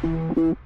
Welcome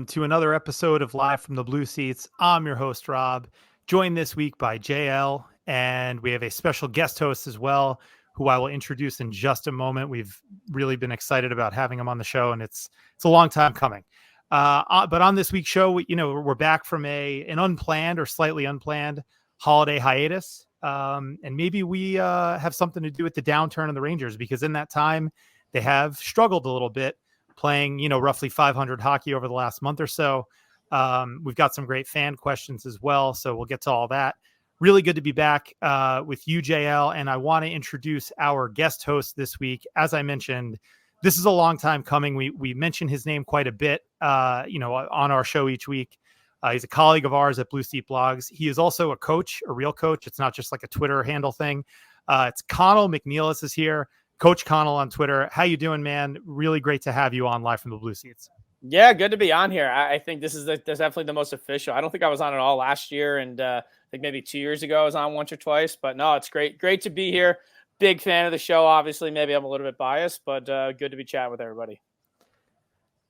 to another episode of Live from the Blue Seats. I'm your host, Rob, joined this week by JL, and we have a special guest host as well, who I will introduce in just a moment. We've really been excited about having him on the show, and it's a long time coming. But on this week's show, we're back from an unplanned or slightly unplanned holiday hiatus, and maybe we have something to do with the downturn of the Rangers, because in that time they have struggled a little bit, playing, roughly 500 hockey over the last month or so. We've got some great fan questions as well, so we'll get to all that. Really good to be back with you, JL, and I want to introduce our guest host this week. As I mentioned, this is a long time coming. We mention his name quite a bit, on our show each week. He's a colleague of ours at Blue Seat Blogs. He is also a coach, a real coach. It's not just like a Twitter handle thing. It's Conall McNeilis is here. Coach Conall on Twitter. How you doing, man? Really great to have you on Live from the Blue Seats. Yeah, good to be on here. I think this is definitely the most official. I don't think I was on at all last year, and I think maybe 2 years ago I was on once or twice. But no, it's great to be here. Big fan of the show. Obviously, maybe I'm a little bit biased, but good to be chatting with everybody.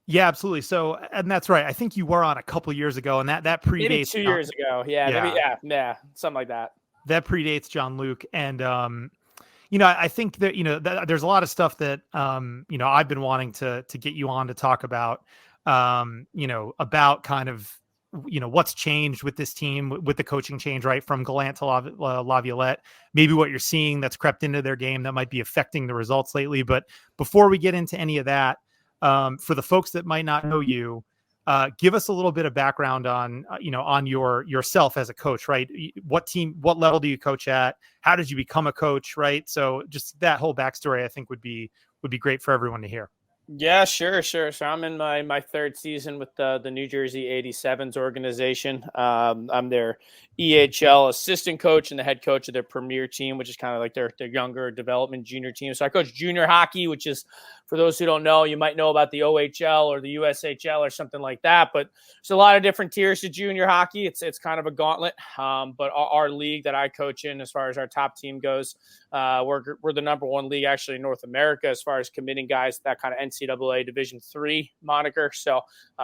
Yeah, absolutely. So, and that's right. I think you were on a couple years ago, and that predates maybe 2 years ago. Yeah, something like that. That predates John Luke, and I think that, there's a lot of stuff that, I've been wanting to get you on to talk about, about kind of, what's changed with this team, with the coaching change, right? From Gallant to Laviolette, maybe what you're seeing that's crept into their game that might be affecting the results lately. But before we get into any of that, for the folks that might not know you, give us a little bit of background on, on yourself as a coach, right? What level do you coach at? How did you become a coach, right? So just that whole backstory, I think would be great for everyone to hear. Yeah, sure. So I'm in my third season with the New Jersey 87s organization. I'm their EHL assistant coach and the head coach of their premier team, which is kind of like their younger development junior team. So I coach junior hockey, which is, for those who don't know, you might know about the OHL or the USHL or something like that. But there's a lot of different tiers to junior hockey. It's kind of a gauntlet. But our league that I coach in, as far as our top team goes, we're the number one league actually in North America as far as committing guys to that kind of NCAA Division III moniker. So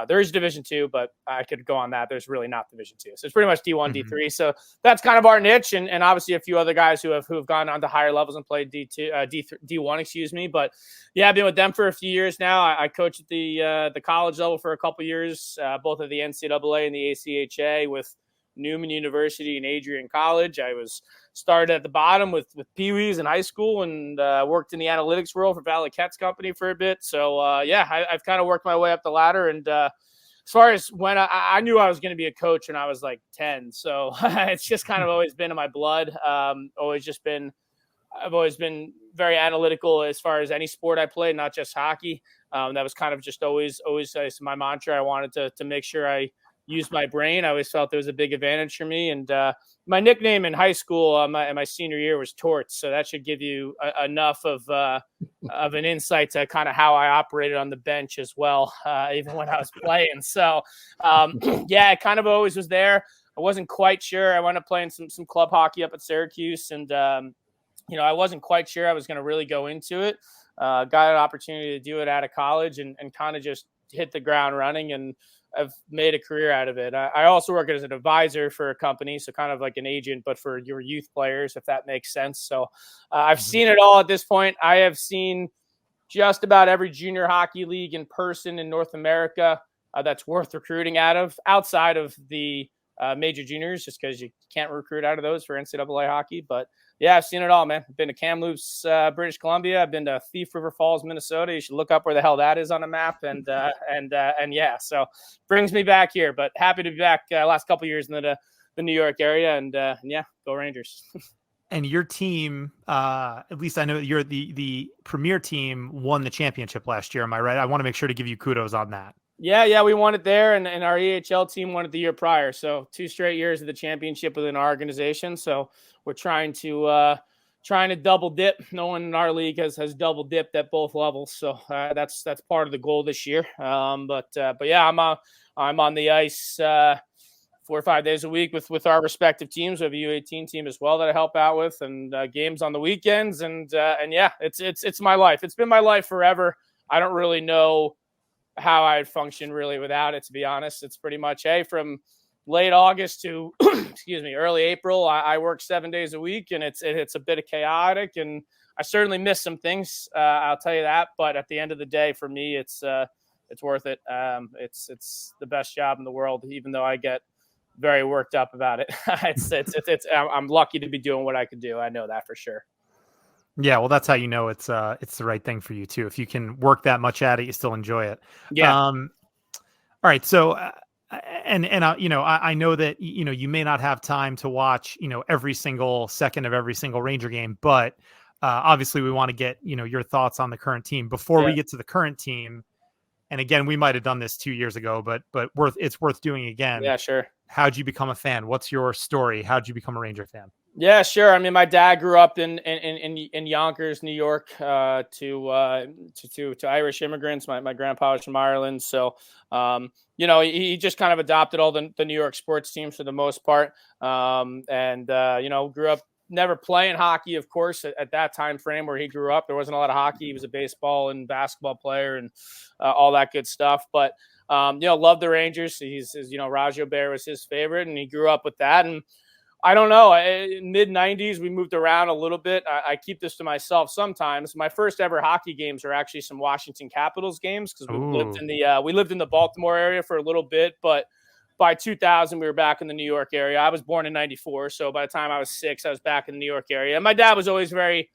there is Division II, but I could go on that. There's really not Division II. So it's pretty much D1, Mm-hmm. D3. So that's kind of our niche, and obviously a few other guys who have gone on to higher levels and played D1, excuse me. But yeah, I've been with them for a few years now. I coached at the college level for a couple years, both at the NCAA and the ACHA with Newman University and Adrian College. I was started at the bottom with Pee-wees in high school and worked in the analytics world for Valley Cats Company for a bit. So I've kind of worked my way up the ladder. And as far as when I knew I was going to be a coach when I was like 10. So it's just kind of always been in my blood. I've always been very analytical as far as any sport I played, not just hockey. That was kind of just always my mantra. I wanted to make sure I used my brain. I always felt there was a big advantage for me. And my nickname in high school, my senior year, was Torts. So that should give you enough of an insight to kind of how I operated on the bench as well, even when I was playing. So it kind of always was there. I wasn't quite sure. I wound up playing some club hockey up at Syracuse, and I wasn't quite sure I was going to really go into it. Got an opportunity to do it out of college and kind of just hit the ground running, and I've made a career out of it. I also work as an advisor for a company, so kind of like an agent, but for your youth players, if that makes sense. So I've seen it all at this point. I have seen just about every junior hockey league in person in North America that's worth recruiting out of, outside of the major juniors, just because you can't recruit out of those for NCAA hockey. But yeah, I've seen it all, man. I've been to Kamloops, British Columbia. I've been to Thief River Falls, Minnesota. You should look up where the hell that is on a map. And so brings me back here. But happy to be back. Last couple of years in the New York area, and go Rangers. And your team, at least I know you're the premier team, won the championship last year. Am I right? I want to make sure to give you kudos on that. Yeah, we won it there, and our EHL team won it the year prior. So 2 straight years of the championship within our organization. So we're trying to trying to double dip. No one in our league has double dipped at both levels, so that's part of the goal this year. But yeah, I'm on the ice 4 or 5 days a week with our respective teams. We have a U18 team as well that I help out with, and games on the weekends, and yeah, it's my life. It's been my life forever. I don't really know how I'd function really without it, to be honest. It's pretty much, hey, from late August to excuse me, early April, I work 7 days a week, and it's a bit of chaotic, and I certainly miss some things. I'll tell you that. But at the end of the day, for me, it's worth it. It's the best job in the world, even though I get very worked up about it. I'm lucky to be doing what I could do. I know that for sure. Yeah, well, that's how you know it's the right thing for you too. If you can work that much at it, you still enjoy it. Yeah. All right. So, I know that you may not have time to watch every single second of every single Ranger game, but obviously we want to get your thoughts on the current team before we get to the current team. And again, we might have done this 2 years ago, but it's worth doing again. Yeah, sure. How'd you become a fan? What's your story? How'd you become a Ranger fan? Yeah, sure. I mean, my dad grew up in Yonkers, New York, to Irish immigrants. My grandpa was from Ireland, so he just kind of adopted all the New York sports teams for the most part, and grew up never playing hockey, of course, at that time frame where he grew up. There wasn't a lot of hockey. He was a baseball and basketball player and all that good stuff, but loved the Rangers. He's Rajo Bear was his favorite, and he grew up with that. And I don't know. In mid-90s, we moved around a little bit. I keep this to myself sometimes. My first ever hockey games are actually some Washington Capitals games because we lived in the Baltimore area for a little bit, but by 2000, we were back in the New York area. I was born in 94, so by the time I was 6, I was back in the New York area. And my dad was always very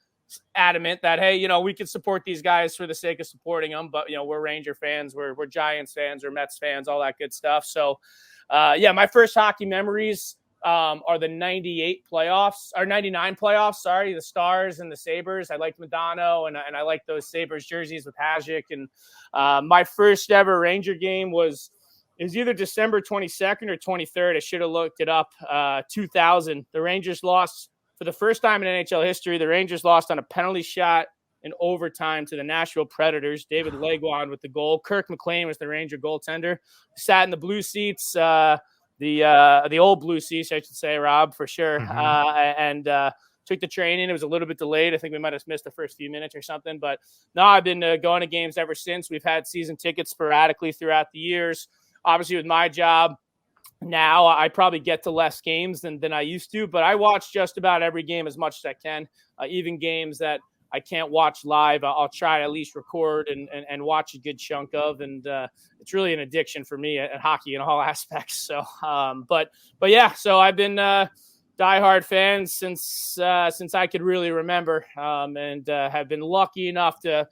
adamant that, hey, we could support these guys for the sake of supporting them, but, we're Ranger fans, we're Giants fans, we're Mets fans, all that good stuff. So, my first hockey memories are the 98 playoffs, or 99 playoffs, sorry, the Stars and the Sabres. I liked Madonna, and I liked those Sabres jerseys with Hasek. And my first ever Ranger game was either December 22nd or 23rd. I should have looked it up. 2000. The Rangers lost for the first time in NHL history. The Rangers lost on a penalty shot in overtime to the Nashville Predators. David Legwand with the goal. Kirk McLean was the Ranger goaltender. Sat in the blue seats, the old blue seats, I should say, Rob, for sure. And took the train in. It was a little bit delayed. I think we might have missed the first few minutes or something. But no, I've been going to games ever since. We've had season tickets sporadically throughout the years. Obviously, with my job now, I probably get to less games than I used to, but I watch just about every game as much as I can, even games that I can't watch live. I'll try to at least record and watch a good chunk of, and it's really an addiction for me at hockey in all aspects. So, but yeah, so I've been diehard fan since I could really remember, and have been lucky enough to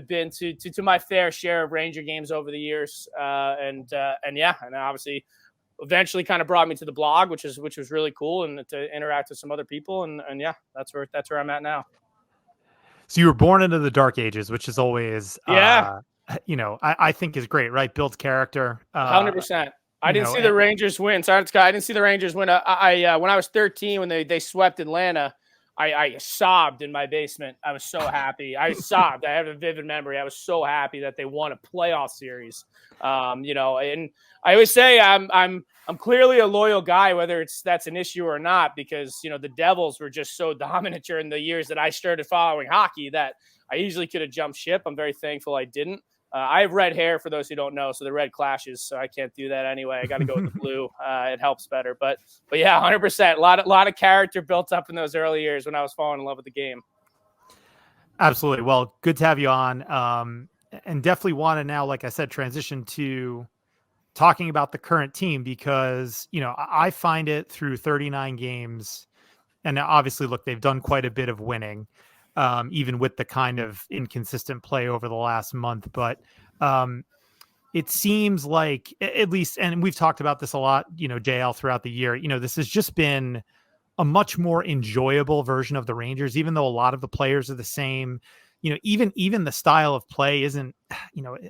been to my fair share of Ranger games over the years, and obviously eventually kind of brought me to the blog, which was really cool, and to interact with some other people, and yeah, that's where I'm at now. So you were born into the dark ages, which is always I think is great, right? Builds character. 100%. I didn't see the Rangers win. Sorry, Scott. I didn't see the Rangers win. I when I was 13, when they swept Atlanta, I sobbed in my basement. I was so happy. I sobbed. I have a vivid memory. I was so happy that they won a playoff series. And I always say I'm clearly a loyal guy, whether that's an issue or not, because the Devils were just so dominant during the years that I started following hockey that I easily could have jumped ship. I'm very thankful I didn't. I have red hair, for those who don't know, so the red clashes, so I can't do that anyway. I got to go with the blue. It helps better. But yeah, 100%. A lot of character built up in those early years when I was falling in love with the game. Absolutely. Well, good to have you on. And definitely want to now, like I said, transition to talking about the current team, because, I find it through 39 games, and obviously, look, they've done quite a bit of winning. Even with the kind of inconsistent play over the last month. But it seems like, at least, and we've talked about this a lot, JL, throughout the year, this has just been a much more enjoyable version of the Rangers, even though a lot of the players are the same. Even the style of play isn't,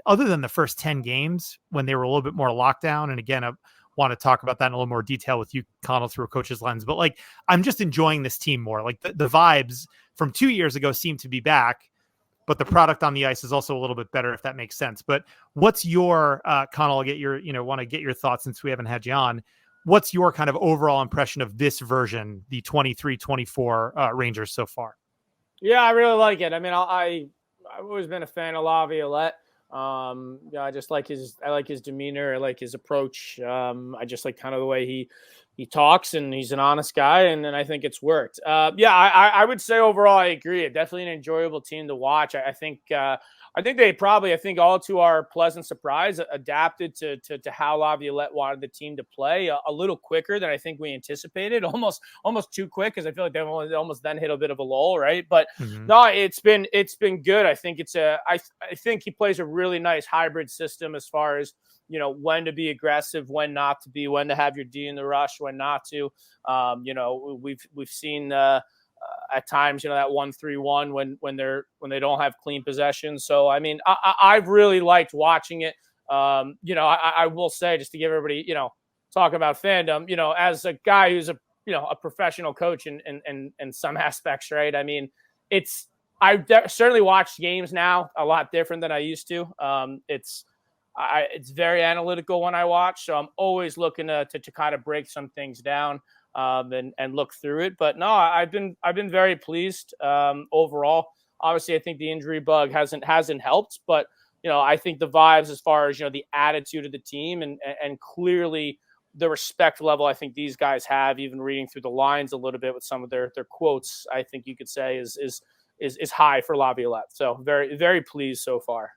other than the first 10 games when they were a little bit more lockdown. And again, I want to talk about that in a little more detail with you, Conall, through a coach's lens. But I'm just enjoying this team more. The vibes from 2 years ago seem to be back, but the product on the ice is also a little bit better, if that makes sense. But what's your, Conall, I'll get your, want to get your thoughts since we haven't had you on. What's your kind of overall impression of this version, the 23-24 Rangers so far? Yeah, I really like it. I mean, I've always been a fan of Laviolette. I just like his demeanor. I like his approach. I just like kind of the way he talks, and he's an honest guy, and I think it's worked. I would say overall, I agree. Definitely an enjoyable team to watch. I think they probably, all to our pleasant surprise, adapted to how Laviolette wanted the team to play a little quicker than I think we anticipated. Almost too quick, because I feel like they almost then hit a bit of a lull, right? But no, it's been good. I think I think he plays a really nice hybrid system as far as, when to be aggressive, when not to be, when to have your D in the rush, when not to. We've seen at times, that 1-3-1 when they don't have clean possession. So, I mean, I've really liked watching it. I will say, just to give everybody, talk about fandom, as a guy who's a professional coach in some aspects, right? I mean, I've certainly watched games now a lot different than I used to. It's very analytical when I watch, so I'm always looking to kind of break some things down and look through it. But no, I've been very pleased overall. Obviously, I think the injury bug hasn't helped, but I think the vibes as far as the attitude of the team and clearly the respect level I think these guys have, even reading through the lines a little bit with some of their quotes, I think you could say is high for Laviolette. So very, very pleased so far.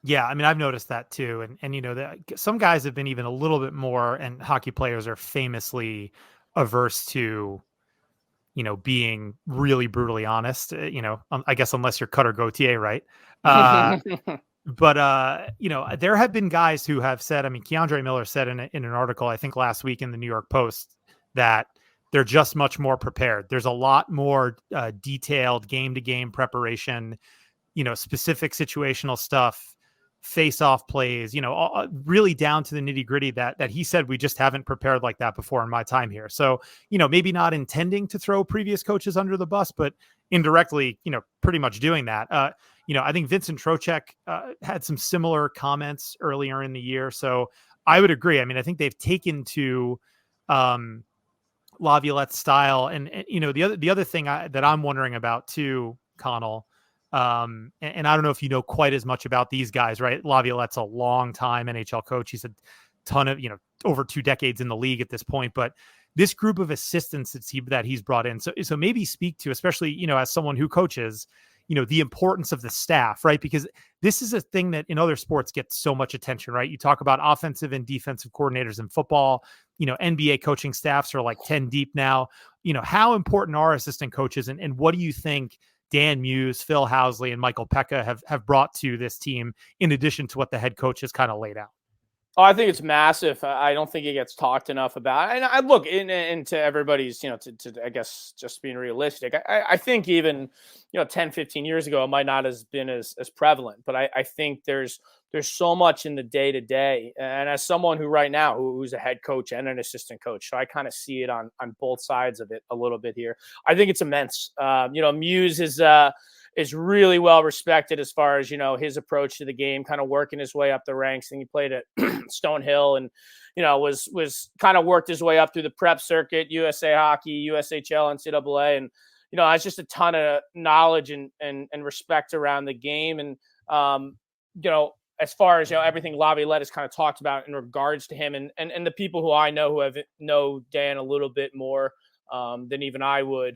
Yeah, I mean, I've noticed that too. And some guys have been even a little bit more, and hockey players are famously averse to, being really brutally honest, I guess, unless you're Cutter Gauthier, right? But there have been guys who have said, I mean, Keandre Miller said in an article, I think last week in the New York Post, that they're just much more prepared. There's a lot more detailed game-to-game preparation, specific situational stuff, face-off plays, really down to the nitty-gritty that he said we just haven't prepared like that before in my time here. So, maybe not intending to throw previous coaches under the bus, but indirectly, pretty much doing that. I think Vincent Trocheck had some similar comments earlier in the year. So I would agree. I mean, I think they've taken to Laviolette's style. And the other thing that I'm wondering about too, Conall, and I don't know if you know quite as much about these guys, right? Laviolette's a long time NHL coach. He's a ton of, over 2 decades in the league at this point, but this group of assistants that he's brought in. So maybe speak to, especially, as someone who coaches, the importance of the staff, right? Because this is a thing that in other sports gets so much attention, right? You talk about offensive and defensive coordinators in football, NBA coaching staffs are like 10 deep now. How important are assistant coaches, and what do you think Dan Muse, Phil Housley, and Michael Pekka have brought to this team in addition to what the head coach has kind of laid out? Oh, I think it's massive. I don't think it gets talked enough about. And I look into everybody's, to I guess, just being realistic. I think even, 10, 15 years ago, it might not have been as prevalent. But I think there's so much in the day to day. And as someone who right now, who's a head coach and an assistant coach, so I kind of see it on both sides of it a little bit here. I think it's immense. Muse is really well respected as far as, his approach to the game, kind of working his way up the ranks. And he played at Stonehill and, was kind of worked his way up through the prep circuit, USA Hockey, USHL, NCAA. And, has just a ton of knowledge and respect around the game. And, as far as, everything Laviolette has kind of talked about in regards to him and the people who I know who know Dan a little bit more than even I would,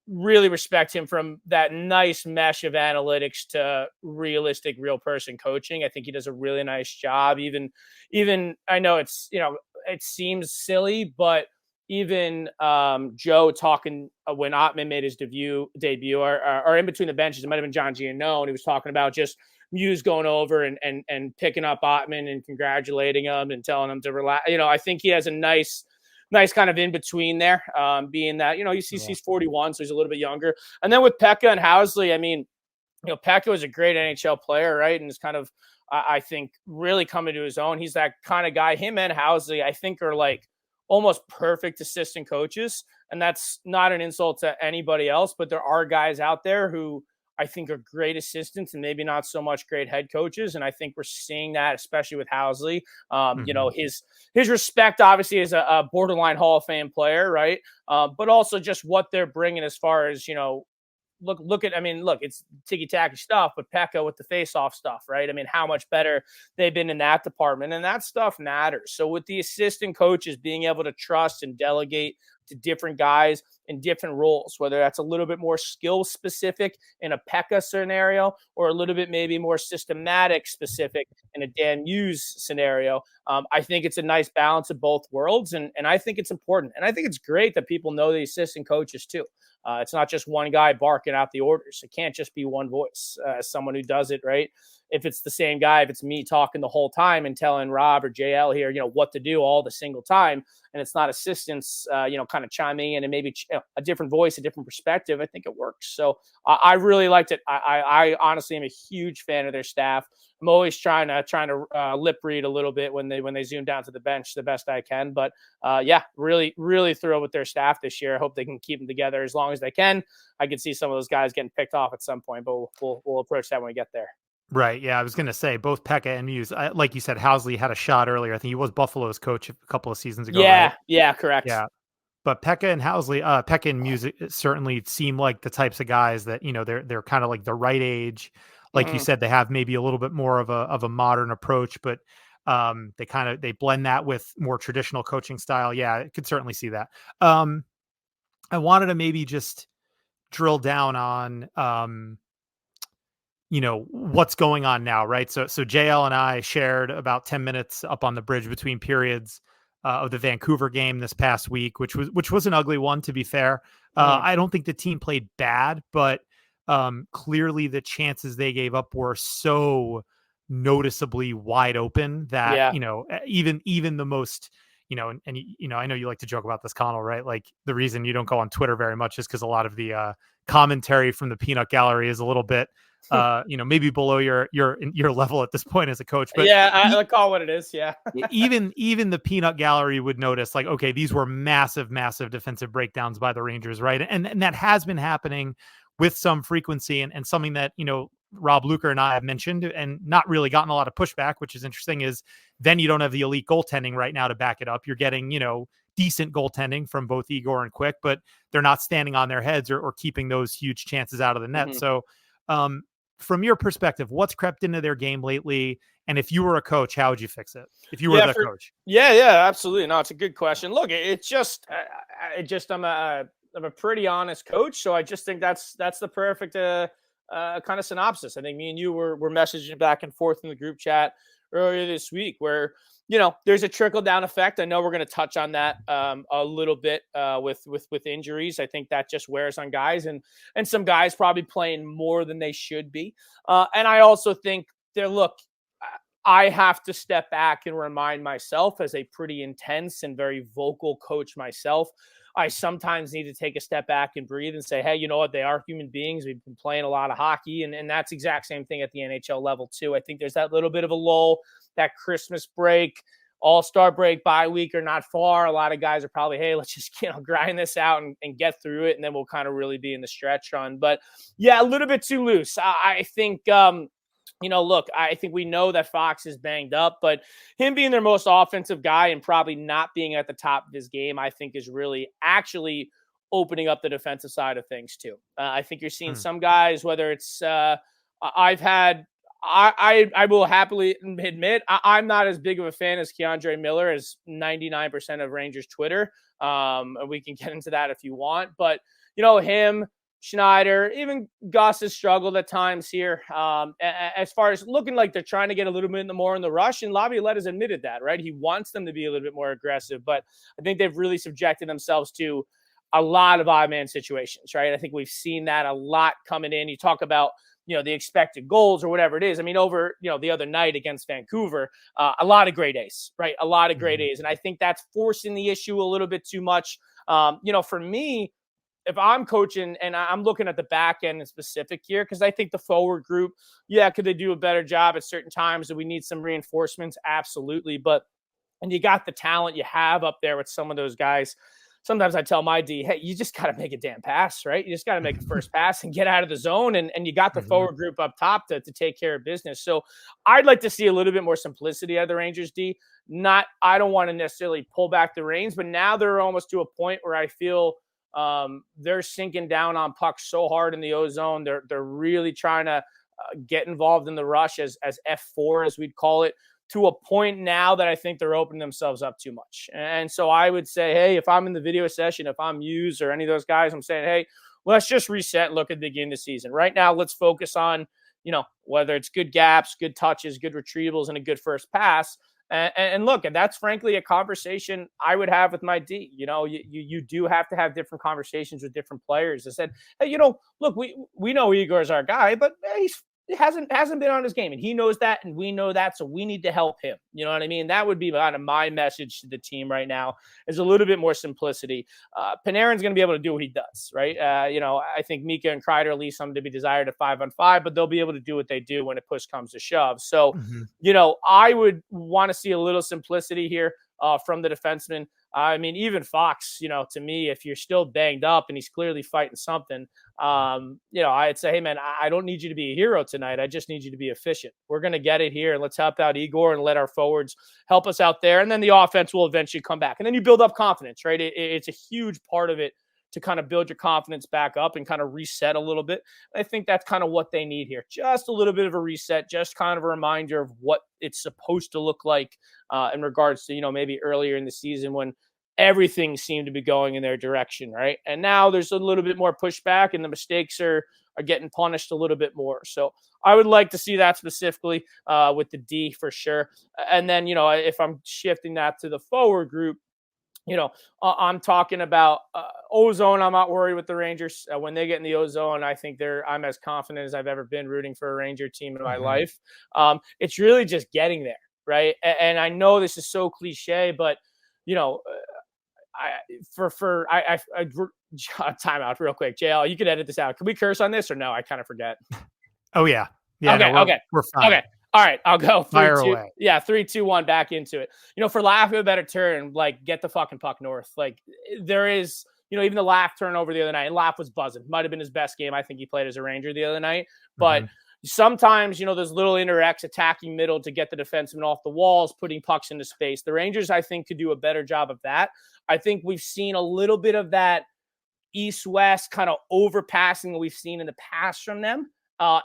really respect him from that nice mesh of analytics to realistic, real person coaching. I think he does a really nice job. Even I know it's, it seems silly, but even Joe talking when Ottman made his debut or in between the benches, it might've been John Giannone. And he was talking about just Muse going over and picking up Ottman and congratulating him and telling him to relax. I think he has a nice kind of in between there, being that, he's 41, so he's a little bit younger. And then with Pekka and Housley, I mean, Pekka was a great NHL player, right? And is kind of, I think, really coming to his own. He's that kind of guy. Him and Housley, I think, are like almost perfect assistant coaches. And that's not an insult to anybody else, but there are guys out there who I think are great assistants and maybe not so much great head coaches. And I think we're seeing that, especially with Housley. You know, his respect, obviously, as a borderline Hall of Fame player, right? But also just what they're bringing as far as, you know, look at, I mean, look, it's ticky-tacky stuff, but Pekka with the face-off stuff, right? I mean, how much better they've been in that department, and that stuff matters. So with the assistant coaches being able to trust and delegate to different guys in different roles, whether that's a little bit more skill specific in a Pekka scenario or a little bit maybe more systematic specific in a Dan Hughes scenario, I think it's a nice balance of both worlds, and I think it's important. And I think it's great that people know the assistant coaches too. It's not just one guy barking out the orders. It can't just be one voice. As someone who does it, right? If it's the same guy, if it's me talking the whole time and telling Rob or JL here, you know, what to do all the single time, and it's not assistants, you know, kind of chiming in and maybe a different voice, a different perspective, I think it works. So I really liked it. I honestly am a huge fan of their staff. I'm always trying to lip read a little bit when they zoom down to the bench the best I can. But yeah, really, really thrilled with their staff this year. I hope they can keep them together as long as they can. I could see some of those guys getting picked off at some point, but we'll approach that when we get there. Right. Yeah, I was going to say both Pekka and Muse. Like you said, Housley had a shot earlier. I think he was Buffalo's coach a couple of seasons ago. Yeah. Right? Yeah. Correct. Yeah. But Pekka and Housley, Pekka and Muse certainly seem like the types of guys that, you know, they're kind of like the right age. Like you said, they have maybe a little bit more of a modern approach, but they blend that with more traditional coaching style. Yeah, I could certainly see that. I wanted to maybe just drill down on you know, what's going on now, right? So JL and I shared about 10 minutes up on the bridge between periods of the Vancouver game this past week, which was an ugly one, to be fair. I don't think the team played bad, but clearly the chances they gave up were so noticeably wide open that, you know, even the most, you know, and you know, I know you like to joke about this, Conall, right? Like the reason you don't go on Twitter very much is because a lot of the commentary from the peanut gallery is a little bit you know, maybe below your level at this point as a coach. But yeah, I call it what it is. Yeah. even the peanut gallery would notice, like, okay, these were massive defensive breakdowns by the Rangers, right? And that has been happening with some frequency, and something that, you know, Rob Luker and I have mentioned and not really gotten a lot of pushback, which is interesting, is then you don't have the elite goaltending right now to back it up. You're getting, you know, decent goaltending from both Igor and Quick, but they're not standing on their heads or keeping those huge chances out of the net. So from your perspective, what's crept into their game lately? And if you were a coach, how would you fix it? If you were the coach? Yeah, absolutely. No, it's a good question. Look, it's just, I'm a pretty honest coach. So I just think that's the perfect kind of synopsis. I think me and you were messaging back and forth in the group chat earlier this week where, you know, there's a trickle down effect. I know we're going to touch on that a little bit with injuries. I think that just wears on guys, and some guys probably playing more than they should be. And I also think I have to step back and remind myself, as a pretty intense and very vocal coach myself, I sometimes need to take a step back and breathe and say, hey, you know what? They are human beings. We've been playing a lot of hockey, and that's exact same thing at the NHL level too. I think there's that little bit of a lull, that Christmas break, All-Star break, bye week are not far. A lot of guys are probably, hey, let's just, you know, grind this out and get through it, and then we'll kind of really be in the stretch run. But yeah, a little bit too loose. I think, you know, look, I think we know that Fox is banged up, but him being their most offensive guy and probably not being at the top of his game, I think is really actually opening up the defensive side of things too. I think you're seeing some guys, whether it's I will happily admit I'm not as big of a fan as Keandre Miller as 99% of Rangers Twitter. We can get into that if you want, but you know, him, Schneider, even Gus has struggled at times here. As far as looking like they're trying to get a little bit more in the rush, and Laviolette has admitted that, right? He wants them to be a little bit more aggressive, but I think they've really subjected themselves to a lot of odd man situations, right? I think we've seen that a lot coming in. You talk about, you know, the expected goals or whatever it is. I mean, over, you know, the other night against Vancouver, a lot of great A's, right? A lot of great A's. And I think that's forcing the issue a little bit too much. You know, for me, if I'm coaching and I'm looking at the back end in specific here, because I think the forward group, yeah, could they do a better job at certain times? Do we need some reinforcements? Absolutely. But and you got the talent you have up there with some of those guys. Sometimes I tell my D, hey, you just got to make a damn pass, right? You just got to make a first pass and get out of the zone. And you got the forward group up top to take care of business. So I'd like to see a little bit more simplicity out of the Rangers, D. I don't want to necessarily pull back the reins, but now they're almost to a point where I feel they're sinking down on pucks so hard in the O zone. They're really trying to get involved in the rush as F4, as we'd call it, to a point now that I think they're opening themselves up too much. And so I would say, hey, if I'm in the video session, if I'm Hughes or any of those guys, I'm saying, hey, let's just reset and look at the beginning of the season. Right now, let's focus on, whether it's good gaps, good touches, good retrievals, and a good first pass. And look, and that's frankly a conversation I would have with my D. You do have to have different conversations with different players. I said, hey, look, we know Igor's our guy, but he hasn't been on his game, and he knows that, and we know that, so we need to help him. You know what I mean? That would be kind of my message to the team right now, is a little bit more simplicity. Panarin's going to be able to do what he does, right? I think Mika and Kreider leave something to be desired at 5-on-5, but they'll be able to do what they do when a push comes to shove. So, I would want to see a little simplicity here from the defenseman. I mean, even Fox, to me, if you're still banged up and he's clearly fighting something, I'd say, hey, man, I don't need you to be a hero tonight. I just need you to be efficient. We're going to get it here, and let's help out Igor and let our forwards help us out there. And then the offense will eventually come back. And then you build up confidence, right? It's a huge part of it to kind of build your confidence back up and kind of reset a little bit. I think that's kind of what they need here. Just a little bit of a reset, just kind of a reminder of what it's supposed to look like in regards to, maybe earlier in the season when everything seemed to be going in their direction, right? And now there's a little bit more pushback and the mistakes are getting punished a little bit more. So I would like to see that specifically with the D for sure. And then, if I'm shifting that to the forward group, I'm talking about ozone. I'm not worried with the Rangers. When they get in the ozone, I think I'm as confident as I've ever been rooting for a Ranger team in my life. It's really just getting there, right? And I know this is so cliche, but time out real quick. JL, you can edit this out. Can we curse on this or no? I kind of forget. Oh yeah. Yeah. Okay. No, Okay. We're fine. Okay. All right, I'll go. Fire away. Yeah, 3, 2, 1, back into it. For lack of a better term, like, get the fucking puck north. Like, there is, even the Laugh turnover the other night, and Laugh was buzzing. Might have been his best game I think he played as a Ranger the other night. But sometimes, those little interacts, attacking middle to get the defenseman off the walls, putting pucks into space. The Rangers, I think, could do a better job of that. I think we've seen a little bit of that east-west kind of overpassing that we've seen in the past from them.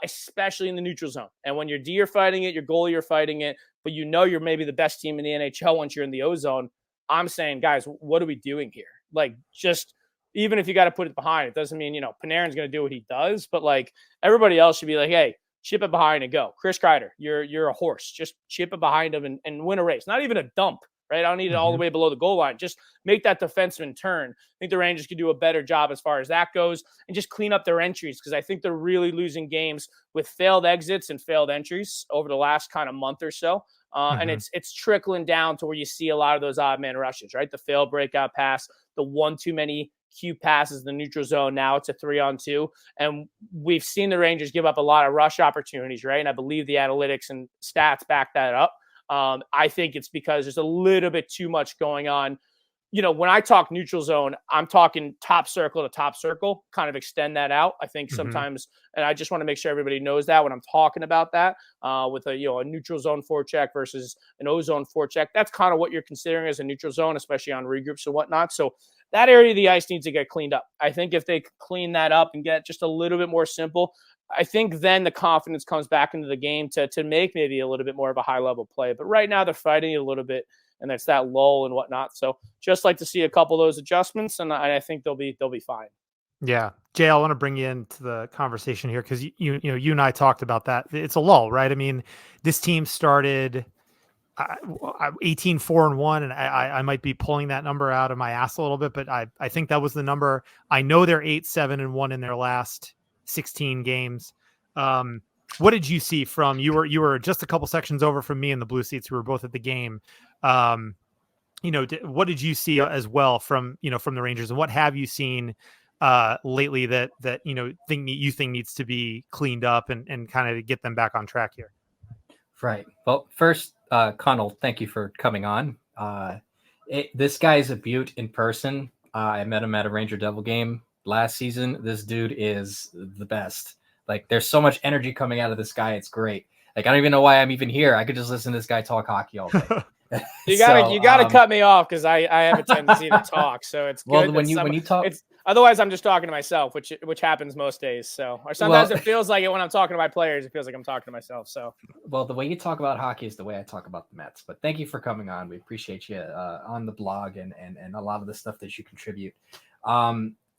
Especially in the neutral zone. And when your D are fighting it, your goalie are fighting it, but you're maybe the best team in the NHL once you're in the O zone. I'm saying, guys, what are we doing here? Like, just even if you got to put it behind, it doesn't mean, Panarin's going to do what he does, but like everybody else should be like, hey, chip it behind and go. Chris Kreider, you're a horse. Just chip it behind him and win a race. Not even a dump, right? I don't need it all the way below the goal line. Just make that defenseman turn. I think the Rangers could do a better job as far as that goes and just clean up their entries, because I think they're really losing games with failed exits and failed entries over the last kind of month or so. And it's trickling down to where you see a lot of those odd man rushes, right? The failed breakout pass, the one too many cue passes in the neutral zone. Now it's a 3-on-2. And we've seen the Rangers give up a lot of rush opportunities, right? And I believe the analytics and stats back that up. I think it's because there's a little bit too much going on. When I talk neutral zone, I'm talking top circle to top circle, kind of extend that out. I think sometimes, and I just want to make sure everybody knows that when I'm talking about that, with a neutral zone forecheck versus an O-zone forecheck, that's kind of what you're considering as a neutral zone, especially on regroups and whatnot. So that area of the ice needs to get cleaned up. I think if they clean that up and get just a little bit more simple, I think then the confidence comes back into the game to make maybe a little bit more of a high level play. But right now they're fighting it a little bit, and that's that lull and whatnot. So just like to see a couple of those adjustments, and I think they'll be fine. Yeah. Jay, I want to bring you into the conversation here because you and I talked about that. It's a lull, right? I mean, this team started 18-4-1, and I might be pulling that number out of my ass a little bit, but I think that was the number. I know they're 8-7-1 in their last 16 games. What did you see from you were just a couple sections over from me and the Blue Seats, who were both at the game. What did you see as well from the Rangers, and what have you seen lately that you think needs to be cleaned up and kind of get them back on track here? Right. Well, first, Conall, thank you for coming on. This guy is a beaut in person. I met him at a Ranger Devil game last season. This dude is the best. Like, there's so much energy coming out of this guy. It's great. Like, I don't even know why I'm even here. I could just listen to this guy talk hockey all day. You gotta cut me off because I have a tendency to talk. So it's good. Well, when you talk, otherwise I'm just talking to myself, which happens most days. So, or sometimes it feels like it when I'm talking to my players. It feels like I'm talking to myself. So, well, the way you talk about hockey is the way I talk about the Mets. But thank you for coming on. We appreciate you on the blog and a lot of the stuff that you contribute.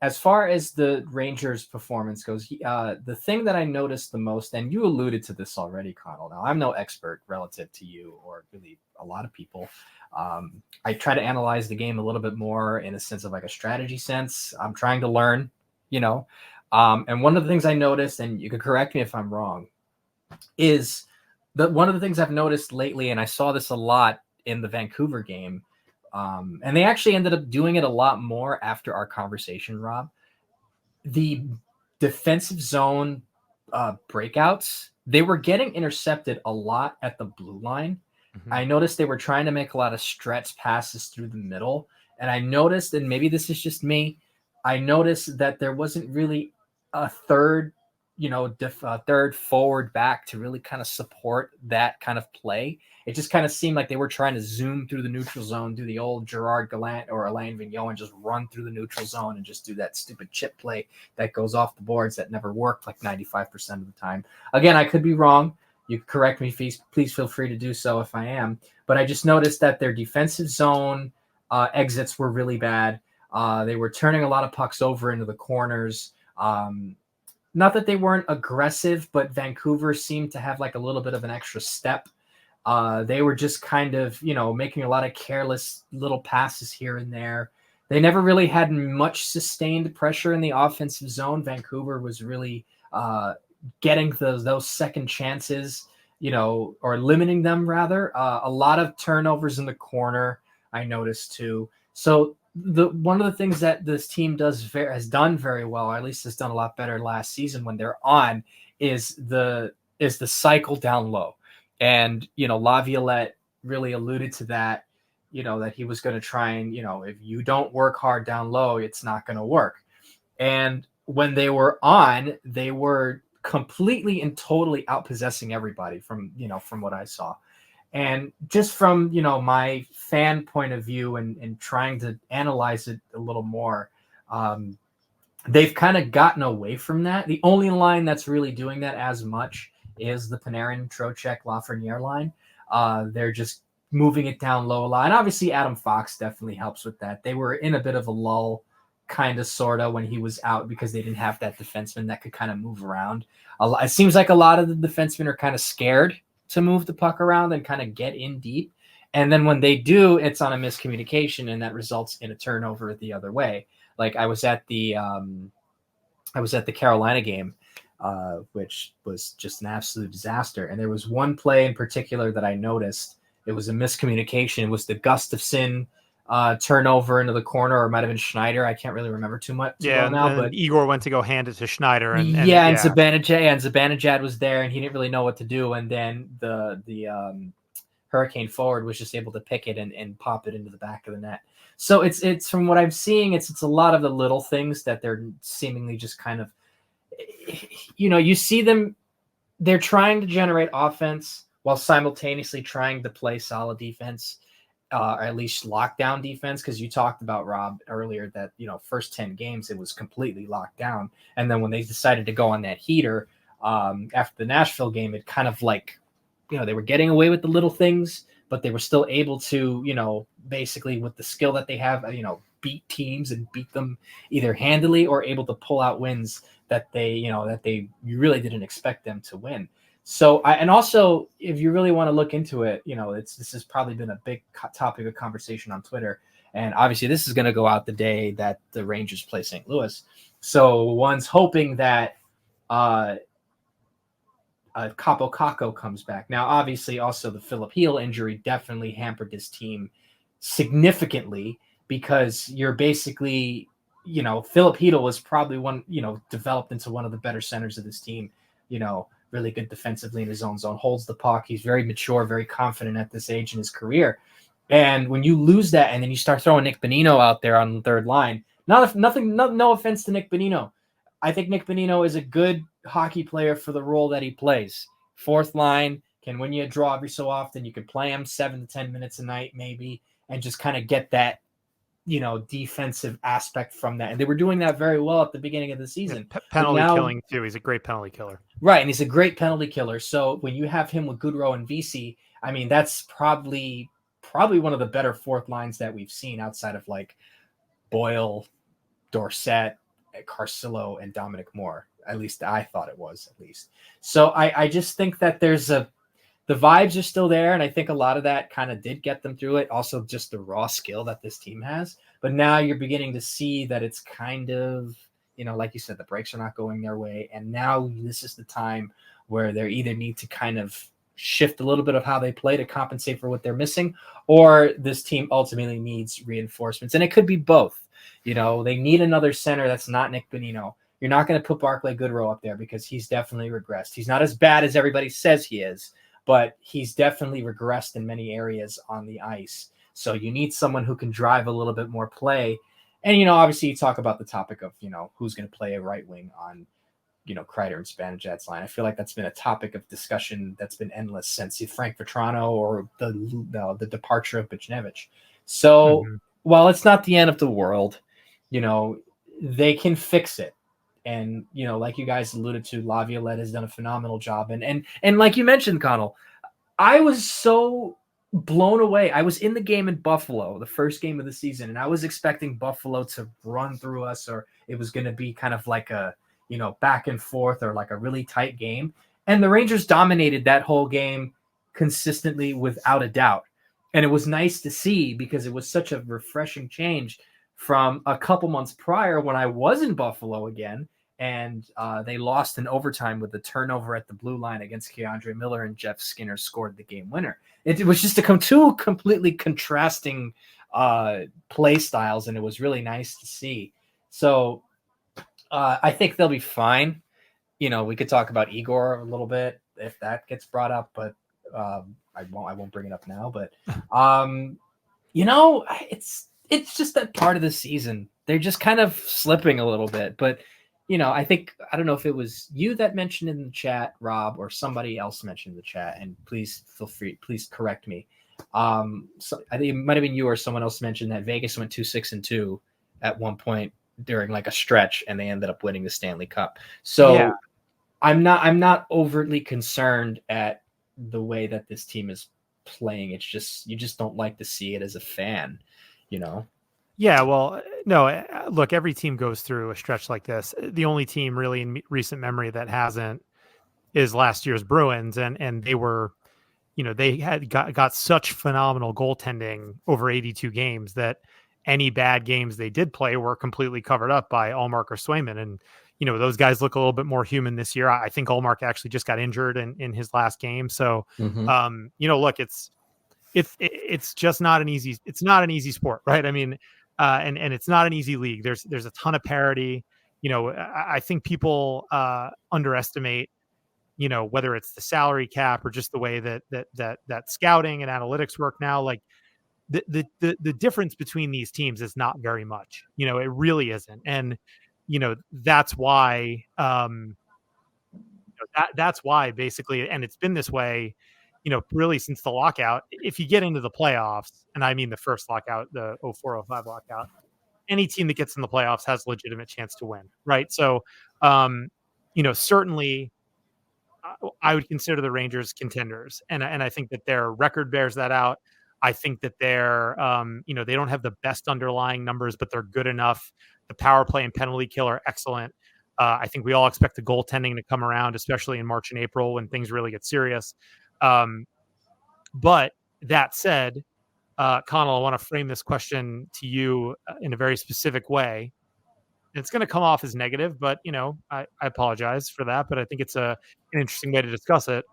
As far as the Rangers' performance goes, the thing that I noticed the most, and you alluded to this already, Conall. Now, I'm no expert relative to you or really a lot of people. I try to analyze the game a little bit more in a sense of like a strategy sense. I'm trying to learn, and one of the things I noticed, and you could correct me if I'm wrong, is that one of the things I've noticed lately, and I saw this a lot in the Vancouver game, and they actually ended up doing it a lot more after our conversation, Rob. The defensive zone breakouts, they were getting intercepted a lot at the blue line. Mm-hmm. I noticed they were trying to make a lot of stretch passes through the middle. And I noticed, and maybe this is just me, I noticed that there wasn't really a third forward back to really kind of support that kind of play. It just kind of seemed like they were trying to zoom through the neutral zone, do the old Gerard Gallant or Alain Vigneault and just run through the neutral zone and just do that stupid chip play that goes off the boards that never worked like 95% of the time. Again, I could be wrong. You can correct me, please feel free to do so if I am. But I just noticed that their defensive zone exits were really bad. They were turning a lot of pucks over into the corners. Not that they weren't aggressive, but Vancouver seemed to have like a little bit of an extra step. They were just kind of, making a lot of careless little passes here and there. They never really had much sustained pressure in the offensive zone. Vancouver was really getting those second chances, or limiting them rather. A lot of turnovers in the corner, I noticed too. So one of the things that this team has done very well, or at least has done a lot better last season when they're on, is the cycle down low. And Laviolette really alluded to that, that he was going to try and, if you don't work hard down low, it's not going to work. And when they were on, they were completely and totally outpossessing everybody from what I saw. And just from, my fan point of view and trying to analyze it a little more, they've kind of gotten away from that. The only line that's really doing that as much is the Panarin, Trocheck, Lafreniere line. They're just moving it down low a lot. And obviously Adam Fox definitely helps with that. They were in a bit of a lull, kind of, sort of, when he was out because they didn't have that defenseman that could kind of move around. It seems like a lot of the defensemen are kind of scared to move the puck around and kind of get in deep. And then when they do, it's on a miscommunication, and that results in a turnover the other way. Like I was at the Carolina game, which was just an absolute disaster. And there was one play in particular that I noticed. It was a miscommunication. It was the Gustafsson turnover into the corner, or it might have been Schneider. I can't really remember too much. But Igor went to go hand it to Schneider, and Zibanejad was there, and he didn't really know what to do. And then the Hurricane forward was just able to pick it and pop it into the back of the net. So it's from what I'm seeing, it's a lot of the little things that they're seemingly just kind of, you see them, they're trying to generate offense while simultaneously trying to play solid defense, or at least lockdown defense. Because you talked about, Rob, earlier that, first 10 games, it was completely locked down. And then when they decided to go on that heater after the Nashville game, it kind of like, they were getting away with the little things, but they were still able to, basically with the skill that they have, beat teams and beat them either handily or able to pull out wins that you really didn't expect them to win. So, and also, if you really want to look into it, this has probably been a big topic of conversation on Twitter. And obviously this is going to go out the day that the Rangers play St. Louis. So one's hoping that Capo Caco comes back. Now, obviously, also the Philip Heel injury definitely hampered this team significantly, because you're basically, Philip Heel was probably one, developed into one of the better centers of this team, really good defensively in his own zone, holds the puck. He's very mature, very confident at this age in his career. And when you lose that, and then you start throwing Nick Bonino out there on the third line, no offense to Nick Bonino. I think Nick Bonino is a good hockey player for the role that he plays. Fourth line, can win you a draw every so often. You can play him 7 to 10 minutes a night, maybe, and just kind of get that, defensive aspect from that. And they were doing that very well at the beginning of the season. Penalty killing too. He's a great penalty killer. Right, and he's a great penalty killer. So when you have him with Goodrow and VC, I mean, that's probably one of the better fourth lines that we've seen outside of like Boyle, Dorsett, Carcillo, and Dominic Moore. At least I thought it was, at least. So I just think that the vibes are still there, and I think a lot of that kind of did get them through it. Also, just the raw skill that this team has. But now you're beginning to see that it's kind of, like you said, the breaks are not going their way, and now this is the time where they either need to kind of shift a little bit of how they play to compensate for what they're missing, or this team ultimately needs reinforcements, and it could be both. They need another center that's not Nick Bonino. You're not going to put Barclay Goodrow up there because he's definitely regressed. He's not as bad as everybody says he is, but he's definitely regressed in many areas on the ice. So you need someone who can drive a little bit more play. And, obviously you talk about the topic of, who's going to play a right wing on, Kreider and Spanajad's line. I feel like that's been a topic of discussion that's been endless since Frank Vetrano or the departure of Buchnevich. So while it's not the end of the world, they can fix it. And, like you guys alluded to, Laviolette has done a phenomenal job. And like you mentioned, Conall, I was so blown away. I was in the game in Buffalo, the first game of the season, and I was expecting Buffalo to run through us, or it was going to be kind of like a, back and forth, or like a really tight game. And the Rangers dominated that whole game consistently without a doubt. And it was nice to see because it was such a refreshing change from a couple months prior when I was in Buffalo again, and they lost in overtime with the turnover at the blue line against Keandre Miller, and Jeff Skinner scored the game winner. It was just two completely contrasting play styles, and it was really nice to see. So I think they'll be fine. We could talk about Igor a little bit if that gets brought up, but I won't bring it up now. But it's just that part of the season. They're just kind of slipping a little bit. But, I don't know if it was you that mentioned in the chat, Rob, or somebody else mentioned in the chat, and please feel free, please correct me. So I think it might have been you or someone else mentioned that Vegas went 2-6-2 at one point during like a stretch, and they ended up winning the Stanley Cup. So yeah. I'm not overtly concerned at the way that this team is playing. It's just, you just don't like to see it as a fan. Yeah, well, no, look, every team goes through a stretch like this. The only team really in recent memory that hasn't is last year's Bruins, and they were, they had got such phenomenal goaltending over 82 games that any bad games they did play were completely covered up by Allmark or Swayman. And, those guys look a little bit more human this year. I think Allmark actually just got injured in his last game. So, look, it's just not an easy sport, right? I mean, and it's not an easy league. There's a ton of parity. I think people underestimate, whether it's the salary cap or just the way that scouting and analytics work now. Like the difference between these teams is not very much. It really isn't, and that's why that's why basically, and it's been this way, really since the lockout. If you get into the playoffs, and I mean the first lockout, the 04-05 lockout, any team that gets in the playoffs has a legitimate chance to win, right? So, certainly I would consider the Rangers contenders, and I think that their record bears that out. I think that they're, they don't have the best underlying numbers, but they're good enough. The power play and penalty kill are excellent. I think we all expect the goaltending to come around, especially in March and April when things really get serious. But that said, Conall, I want to frame this question to you in a very specific way. It's going to come off as negative, but I apologize for that. But I think it's an interesting way to discuss it.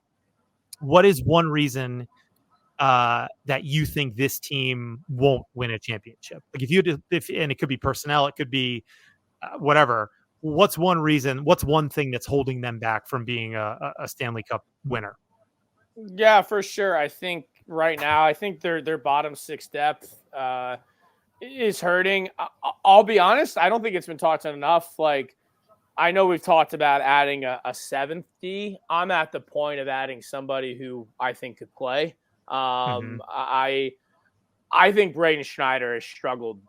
What is one reason that you think this team won't win a championship? Like and it could be personnel, it could be whatever. What's one reason? What's one thing that's holding them back from being a Stanley Cup winner? Yeah, for sure. I think right now. I think their bottom six depth is hurting. I'll be honest. I don't think it's been talked enough. Like, I know we've talked about adding a seventh D. I'm at the point of adding somebody who I think could play. I think Braden Schneider has struggled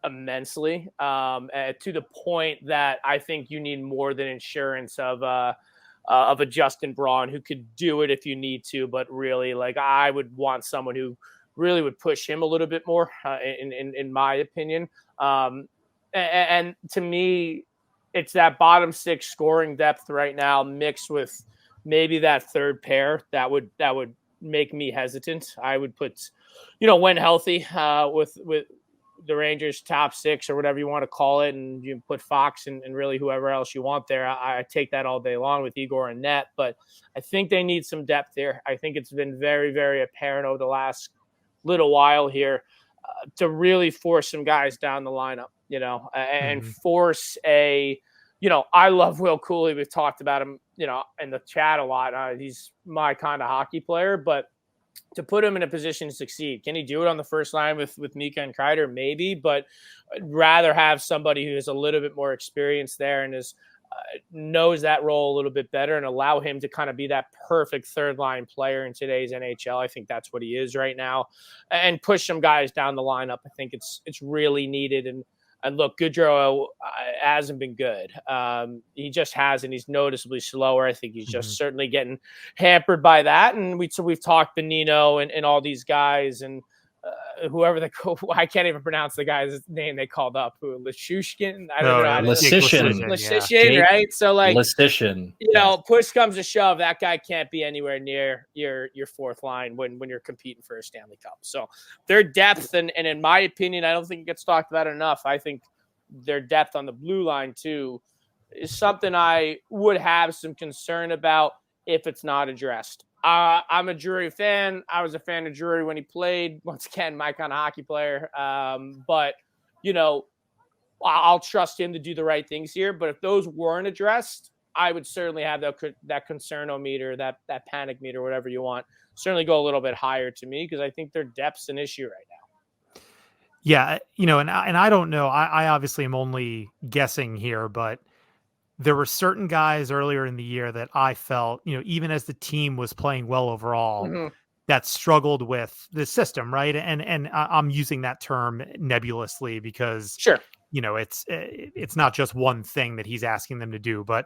immensely to the point that I think you need more than insurance of a Justin Braun who could do it if you need to, but really, like, I would want someone who really would push him a little bit more, in my opinion. And to me, it's that bottom six scoring depth right now, mixed with maybe that third pair that would make me hesitant. I would put, when healthy, with the Rangers top six or whatever you want to call it, and you put Fox and really whoever else you want there. I take that all day long with Igor and net, but I think they need some depth there. I think it's been very, very apparent over the last little while here to really force some guys down the lineup, and force I love Will Cooley. We've talked about him, in the chat a lot. He's my kind of hockey player, but to put him in a position to succeed. Can he do it on the first line with Mika and Kreider? Maybe, but I'd rather have somebody who is a little bit more experienced there and knows that role a little bit better, and allow him to kind of be that perfect third line player in today's NHL. I think that's what he is right now, and push some guys down the lineup. I think it's really needed. And look, Goodrow hasn't been good. He just hasn't. He's noticeably slower. I think he's just certainly getting hampered by that. And we've talked Benino and all these guys and whoever I can't even pronounce the guy's name they called up. Lishushkin? I don't know. Lishishin, right? So like Lishishin. Push comes to shove, that guy can't be anywhere near your fourth line when you're competing for a Stanley Cup. So their depth, and in my opinion, I don't think it gets talked about enough. I think their depth on the blue line too is something I would have some concern about if it's not addressed. I'm a Drury fan. I was a fan of Drury when he played. Once again, my kind of hockey player. But, I'll trust him to do the right things here. But if those weren't addressed, I would certainly have that concerno-meter, that panic meter, whatever you want, certainly go a little bit higher to me, because I think their depth's an issue right now. Yeah, and I don't know. I obviously am only guessing here, but there were certain guys earlier in the year that I felt, even as the team was playing well overall, that struggled with the system, right? And I'm using that term nebulously because, sure, it's not just one thing that he's asking them to do, but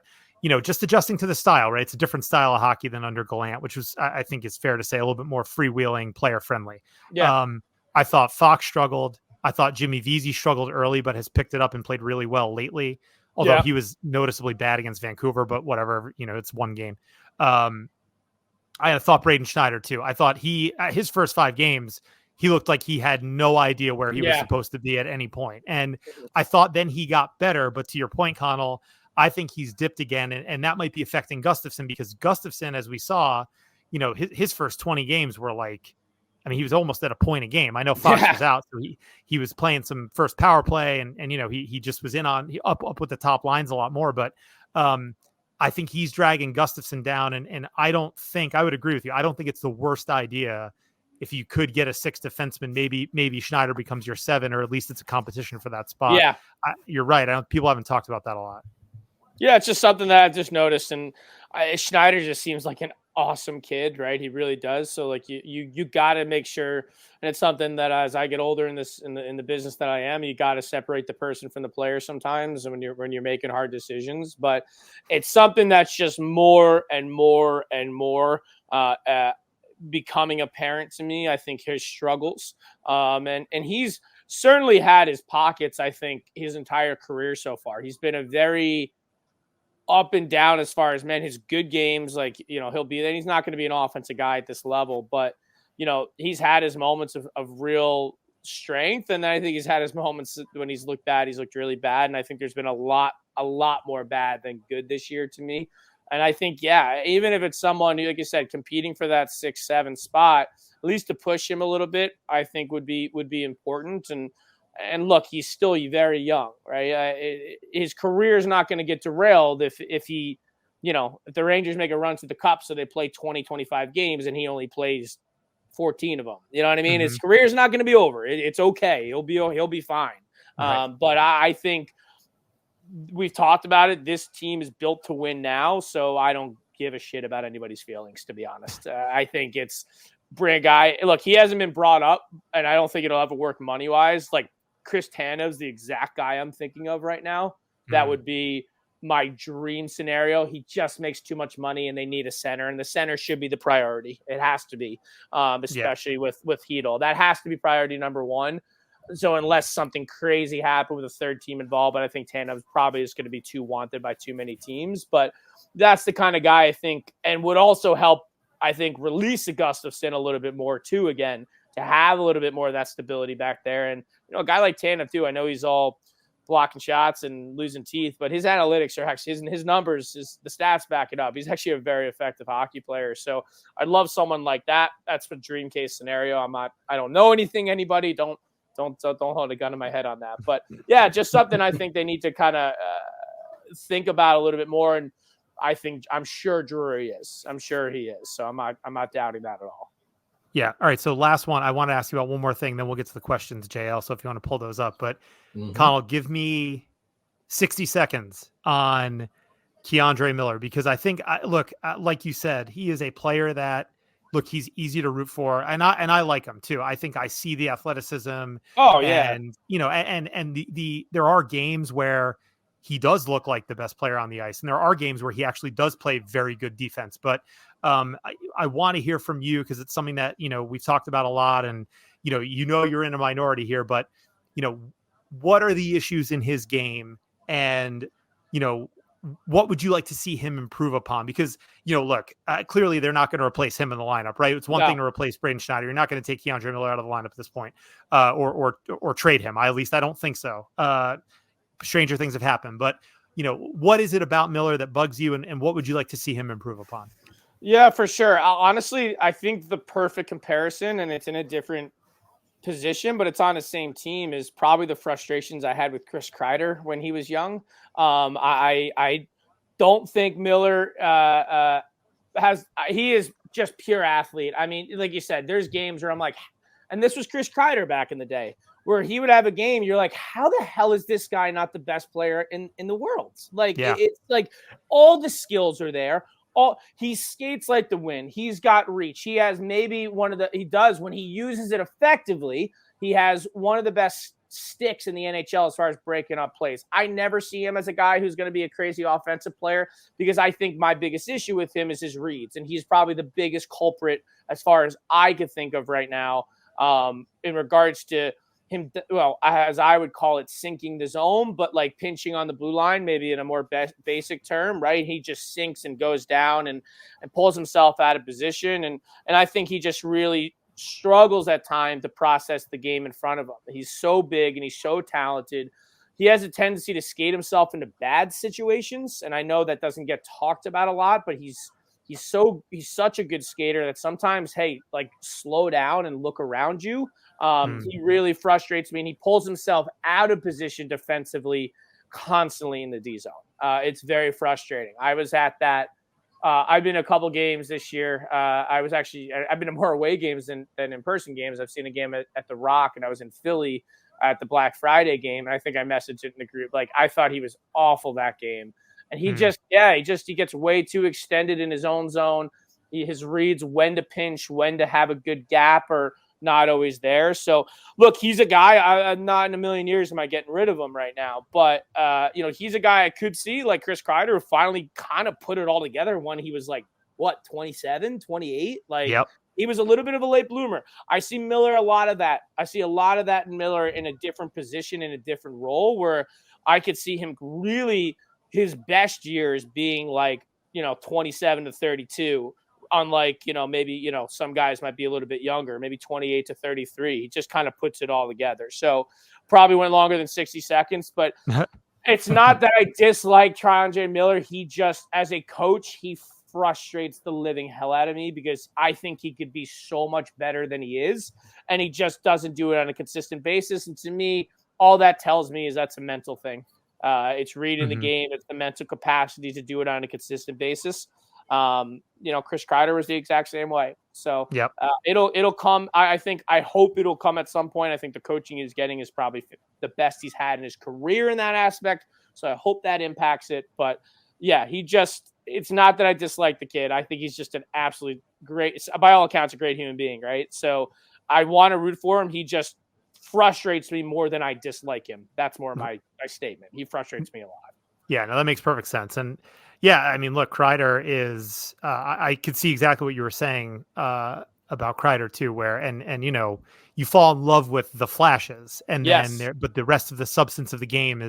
just adjusting to the style, right? It's a different style of hockey than under Gallant, which was, I think, is fair to say, a little bit more freewheeling, player friendly. Yeah. I thought Fox struggled. I thought Jimmy Vesey struggled early, but has picked it up and played really well lately. Although he was noticeably bad against Vancouver, but whatever, it's one game. I thought Braden Schneider too. I thought his first 5 games, he looked like he had no idea where he was supposed to be at any point. And I thought then he got better. But to your point, Conall, I think he's dipped again. And that might be affecting Gustafsson, because Gustafsson, as we saw, his first 20 games were like, he was almost at a point a game. I know Fox was out, so he was playing some first power play, and he just was up with the top lines a lot more. But I think he's dragging Gustafsson down, and I would agree with you. I don't think it's the worst idea if you could get a 6th defenseman. Maybe Schneider becomes your 7, or at least it's a competition for that spot. Yeah, you're right. People haven't talked about that a lot. Yeah, it's just something that I've just noticed, and Schneider just seems like an awesome kid, right? He really does. So like you got to make sure, and it's something that as I get older in the business that I am, you got to separate the person from the player sometimes when you're making hard decisions. But it's something that's just more and more and more becoming apparent to me. I think his struggles, and he's certainly had his pockets. I think his entire career so far, he's been a very up and down as far as his good games. Like, he'll be, and he's not going to be an offensive guy at this level, but he's had his moments of real strength. And then I think he's had his moments when he's looked bad, he's looked really bad. And I think there's been a lot more bad than good this year to me. And I think, even if it's someone, like you said, competing for that 6-7 spot, at least to push him a little bit, I think would be important. And look, he's still very young, right? His career is not going to get derailed if he, if the Rangers make a run to the Cup, so they play 20, 25 games and he only plays 14 of them. You know what I mean? His Mm-hmm. career's not going to be over. It's okay. He'll be fine. Right. But I think we've talked about it. This team is built to win now, so I don't give a shit about anybody's feelings, to be honest. I think it's bring a guy. Look, he hasn't been brought up, and I don't think it'll ever work money-wise. Like, Chris Tanev's the exact guy I'm thinking of right now. That would be my dream scenario. He just makes too much money, and they need a center, and the center should be the priority. It has to be, especially with Hedl. That has to be priority number one. So unless something crazy happened with a third team involved, but I think Tanev probably is going to be too wanted by too many teams. But that's the kind of guy I think, and would also help, I think, release Gustafsson a little bit more too, again, to have a little bit more of that stability back there. And, a guy like Tanev too, I know he's all blocking shots and losing teeth, but his analytics are actually, his numbers, the stats back it up. He's actually a very effective hockey player. So I'd love someone like that. That's the dream case scenario. I don't know anybody. Don't hold a gun to my head on that. But yeah, just something I think they need to kind of think about a little bit more. And I'm sure Drury is. I'm sure he is. So I'm not doubting that at all. Yeah. All right. So last one, I want to ask you about one more thing, then we'll get to the questions, JL. So if you want to pull those up, but Conall, give me 60 seconds on Keandre Miller, because I think, like you said, he is a player that, look, he's easy to root for, and I like him too. I think I see the athleticism. Oh yeah, and the there are games where he does look like the best player on the ice, and there are games where he actually does play very good defense. But I want to hear from you, because it's something that we've talked about a lot, and you're in a minority here, but what are the issues in his game, and what would you like to see him improve upon? Because, look, clearly they're not going to replace him in the lineup, right? It's one thing to replace Braden Schneider. You're not going to take Keandre Miller out of the lineup at this point, or trade him. At least I don't think so. Stranger things have happened, but what is it about Miller that bugs you, and what would you like to see him improve upon? Yeah, for sure. Honestly, I think the perfect comparison, and it's in a different position, but it's on the same team, is probably the frustrations I had with Chris Kreider when he was young. I don't think Miller he is just pure athlete. I mean, like you said, there's games where I'm like, and this was Chris Kreider back in the day, where he would have a game, you're like, how the hell is this guy not the best player in the world? Like, it's like all the skills are there. He skates like the wind. He's got reach. He has maybe he does when he uses it effectively. He has one of the best sticks in the NHL as far as breaking up plays. I never see him as a guy who's going to be a crazy offensive player, because I think my biggest issue with him is his reads. And he's probably the biggest culprit as far as I could think of right now, in regards to him, well, as I would call it, sinking the zone, but like pinching on the blue line, maybe in a more basic term, right? He just sinks and goes down and pulls himself out of position. And I think he just really struggles at times to process the game in front of him. He's so big and he's so talented. He has a tendency to skate himself into bad situations. And I know that doesn't get talked about a lot, but he's such a good skater that sometimes, hey, like, slow down and look around you. He really frustrates me, and he pulls himself out of position defensively constantly in the D zone. It's very frustrating. I was at that. I've been a couple games this year. I've been to more away games than in-person games. I've seen a game at the Rock, and I was in Philly at the Black Friday game. And I think I messaged it in the group. Like, I thought he was awful that game. And he gets way too extended in his own zone. His reads when to pinch, when to have a good gap, or not always there. So look, he's a guy, I'm not in a million years am I getting rid of him right now, but he's a guy I could see, like Chris Kreider, who finally kind of put it all together when he was like, 27, 28? Like, yep. He was a little bit of a late bloomer. I see Miller, a lot of that. I see a lot of that in Miller in a different position, in a different role, where I could see him really, his best years being like, 27 to 32. Unlike, maybe, some guys might be a little bit younger, maybe 28 to 33. He just kind of puts it all together. So probably went longer than 60 seconds, but it's not that I dislike Keandre Miller. He just, as a coach, he frustrates the living hell out of me, because I think he could be so much better than he is. And he just doesn't do it on a consistent basis. And to me, all that tells me is that's a mental thing. It's reading the game. It's the mental capacity to do it on a consistent basis. Chris Kreider was the exact same way. So yep. It'll come. I hope it'll come at some point. I think the coaching he's getting is probably the best he's had in his career in that aspect. So I hope that impacts it. But yeah, it's not that I dislike the kid. I think he's just an absolutely great, by all accounts, a great human being, right? So I want to root for him. He just frustrates me more than I dislike him. That's more my statement. He frustrates me a lot. Yeah, no, that makes perfect sense. And yeah, I mean, look, Kreider is, I could see exactly what you were saying about Kreider too, where, and you fall in love with the flashes and then but the rest of the substance of the game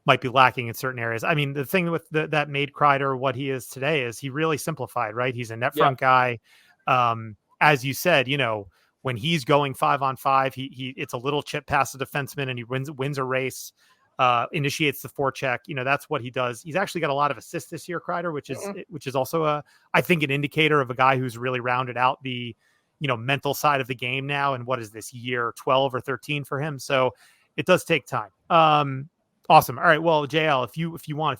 might be lacking in certain areas. I mean, the thing with that made Kreider what he is today is he really simplified, right? He's a net front guy. As you said, when he's going 5-on-5, he it's a little chip past the defenseman and he wins a race, initiates the forecheck. That's what he does. He's actually got a lot of assists this year, Kreider, which is also I think an indicator of a guy who's really rounded out the, mental side of the game now. And what is this, year 12 or 13 for him? So it does take time. Awesome. All right. Well, JL, if you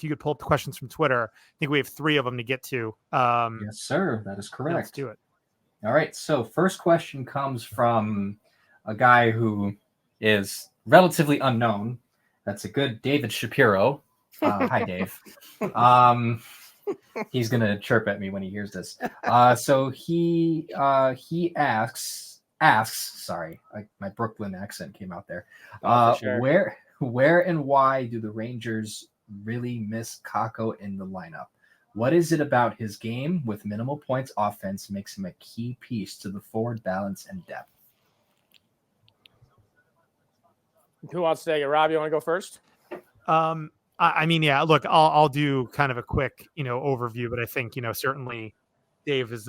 could pull up the questions from Twitter, I think we have 3 of them to get to. Yes, sir. That is correct. Let's do it. All right. So first question comes from a guy who is relatively unknown. That's a good David Shapiro. Hi, Dave. He's going to chirp at me when he hears this. So he asks, sorry, my Brooklyn accent came out there. Sure. Where and why do the Rangers really miss Kakko in the lineup? What is it about his game with minimal points offense makes him a key piece to the forward balance and depth? Who wants to take it? Rob, you want to go first? I mean, yeah, look, I'll do kind of a quick, overview, but I think, certainly Dave is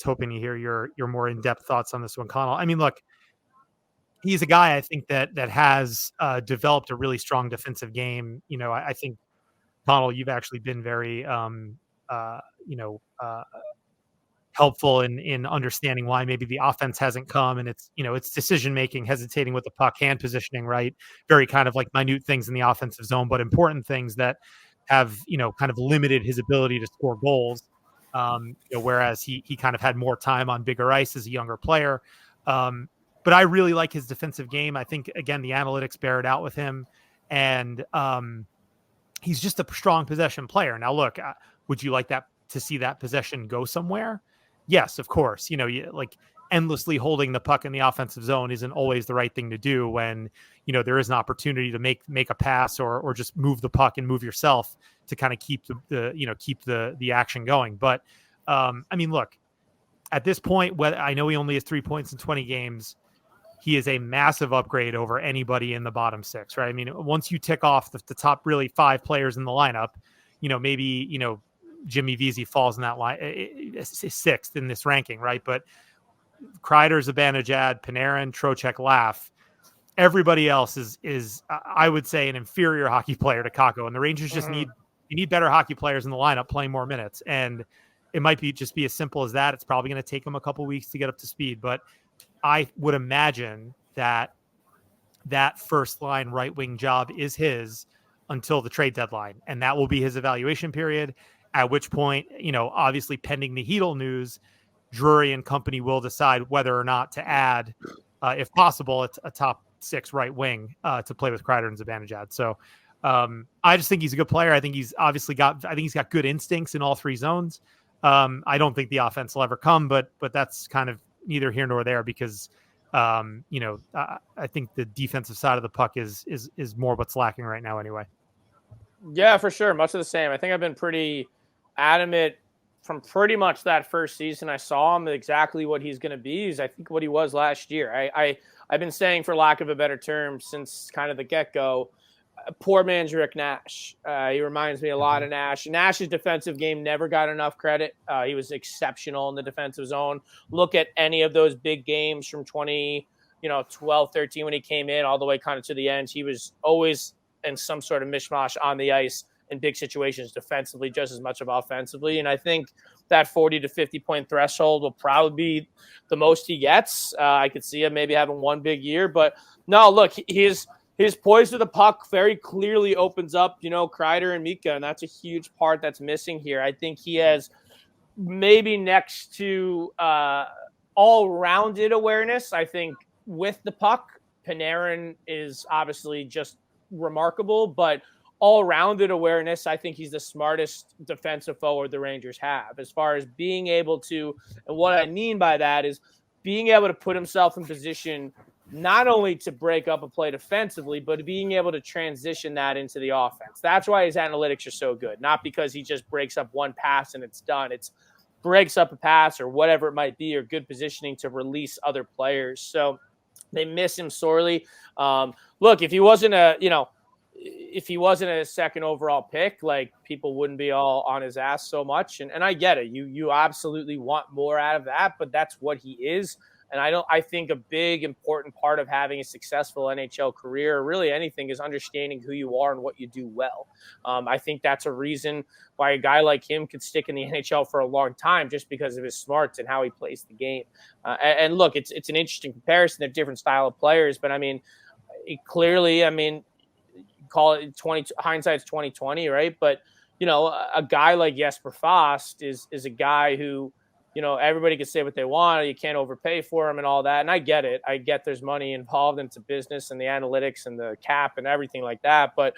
hoping to hear your more in-depth thoughts on this one, Conall. I mean, look, he's a guy I think that has developed a really strong defensive game. I think, Conall, you've actually been very, helpful in understanding why maybe the offense hasn't come, and it's decision making, hesitating with the puck, hand positioning, right? Very kind of like minute things in the offensive zone, but important things that have kind of limited his ability to score goals. Whereas he kind of had more time on bigger ice as a younger player. But I really like his defensive game. I think again the analytics bear it out with him, and he's just a strong possession player. Now, look, would you like to see that possession go somewhere? Yes, of course. Like endlessly holding the puck in the offensive zone isn't always the right thing to do when, there is an opportunity to make a pass or just move the puck and move yourself to kind of keep the action going. But I mean, look, at this point, I know he only has 3 points in 20 games. He is a massive upgrade over anybody in the bottom 6, right? I mean, once you tick off the top really 5 players in the lineup, maybe, Jimmy Vesey falls in that line, 6th in this ranking, right? But Kreider, Zibanejad, Panarin, Trocheck, Laugh. Everybody else is I would say an inferior hockey player to Kakko, and the Rangers just need better hockey players in the lineup playing more minutes. And it might be as simple as that. It's probably going to take them a couple weeks to get up to speed, but I would imagine that first line right wing job is his until the trade deadline, and that will be his evaluation period. At which point, obviously pending the Hedl news, Drury and company will decide whether or not to add, if possible, a top 6 right wing to play with Kreider and Zibanejad. So I just think he's a good player. I think he's got good instincts in all 3 zones. I don't think the offense will ever come, but that's kind of neither here nor there because, I think the defensive side of the puck is more what's lacking right now anyway. Yeah, for sure. Much of the same. I think I've been pretty adamant from pretty much that first season I saw him exactly what he's going to be is I think what he was last year. I've been saying, for lack of a better term, since kind of the get-go, poor man's Rick Nash. He reminds me a lot of Nash. Nash's defensive game never got enough credit. He was exceptional in the defensive zone. Look at any of those big games from 2012, 13 when he came in all the way kind of to the end. He was always in some sort of mishmash on the ice in big situations defensively just as much of offensively. And I think that 40 to 50 point threshold will probably be the most he gets. I could see him maybe having one big year, but no, look, his poise with the puck very clearly opens up, Kreider and Mika, and that's a huge part that's missing here. I think he has maybe next to all-rounded awareness, I think with the puck, Panarin is obviously just remarkable, but all-rounded awareness, I think he's the smartest defensive forward the Rangers have, as far as being able to, and what I mean by that is being able to put himself in position not only to break up a play defensively, but being able to transition that into the offense. That's why his analytics are so good, not because he just breaks up one pass and it's done. It's breaks up a pass or whatever it might be, or good positioning to release other players. So they miss him sorely. Look, if he wasn't a second overall pick, like, people wouldn't be all on his ass so much. And I get it. You absolutely want more out of that, but that's what he is. And I think a big important part of having a successful NHL career, or really anything, is understanding who you are and what you do well. I think that's a reason why a guy like him could stick in the NHL for a long time, just because of his smarts and how he plays the game. And look, it's an interesting comparison of different style of players, but I mean, clearly, call it hindsight's 2020, right? But a guy like Jesper Fast is a guy who, everybody can say what they want. You can't overpay for him and all that. And I get it. I get there's money involved into business and the analytics and the cap and everything like that. But,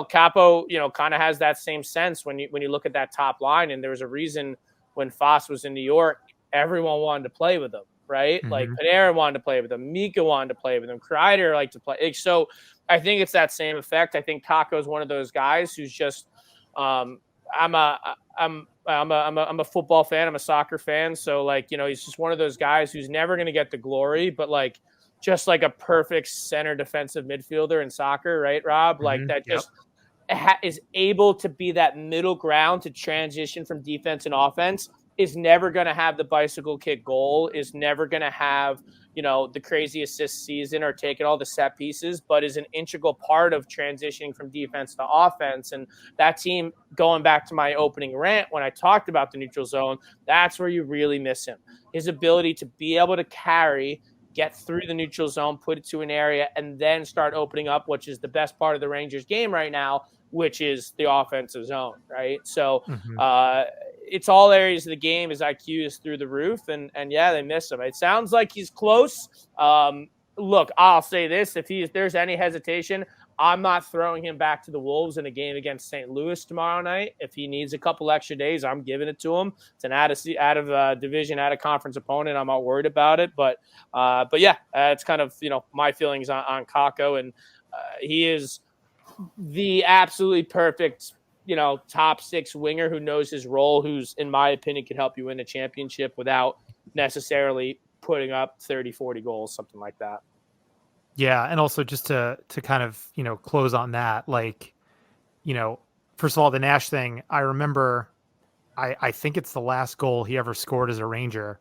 Capo, kind of has that same sense when you look at that top line. And there was a reason when Foss was in New York, everyone wanted to play with him, right? Mm-hmm. Like Panarin wanted to play with him. Mika wanted to play with him. Kreider liked to play. So I think it's that same effect. I think Kakko is one of those guys who's just, I'm a football fan. I'm a soccer fan. So he's just one of those guys who's never going to get the glory, but just like a perfect center defensive midfielder in soccer, right, Rob? Like that just is able to be that middle ground to transition from defense and offense, is never going to have the bicycle kick goal, is never going to have, the crazy assist season or taking all the set pieces, but is an integral part of transitioning from defense to offense. And that team, going back to my opening rant when I talked about the neutral zone, that's where you really miss him. His ability to be able to carry, get through the neutral zone, put it to an area, and then start opening up, which is the best part of the Rangers game right now, which is the offensive zone, right? So it's all areas of the game. His IQ is through the roof, and yeah, they miss him. It sounds like he's close. Look, I'll say this: if there's any hesitation, I'm not throwing him back to the Wolves in a game against St. Louis tomorrow night. If he needs a couple extra days, I'm giving it to him. It's an out of division, out of conference opponent. I'm not worried about it, but yeah, it's kind of my feelings on Kakko, and he is the absolutely perfect top six winger who knows his role, who's, in my opinion, can help you win a championship without necessarily putting up 30, 40 goals, something like that. Yeah. And also just to kind of, close on that, first of all, the Nash thing, I remember, I think it's the last goal he ever scored as a Ranger.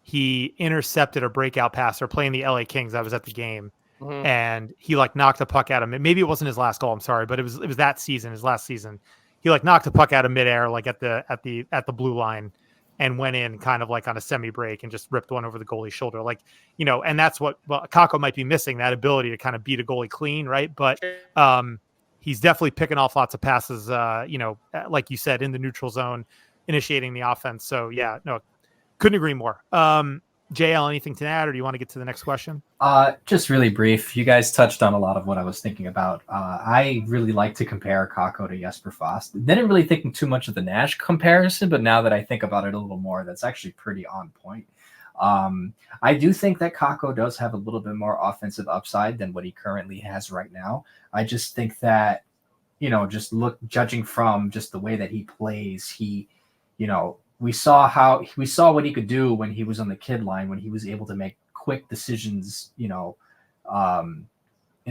He intercepted a breakout pass. They're playing the LA Kings. I was at the game. Mm-hmm. And he knocked the puck out of him. Maybe it wasn't his last goal. I'm sorry, but it was that season, his last season. He knocked the puck out of midair, at the blue line, and went in kind of on a semi break and just ripped one over the goalie's shoulder. And that's what Kakko might be missing, that ability to kind of beat a goalie clean, right? But he's definitely picking off lots of passes, like you said, in the neutral zone, initiating the offense. So yeah, no, couldn't agree more. JL, anything to add, or do you want to get to the next question? Just really brief. You guys touched on a lot of what I was thinking about. I really like to compare Kakko to Jesper Fast. Didn't really think too much of the Nash comparison, but now that I think about it a little more, that's actually pretty on point. I do think that Kakko does have a little bit more offensive upside than what he currently has right now. I just think that, judging from just the way that he plays, we saw what he could do when he was on the kid line, when he was able to make quick decisions, in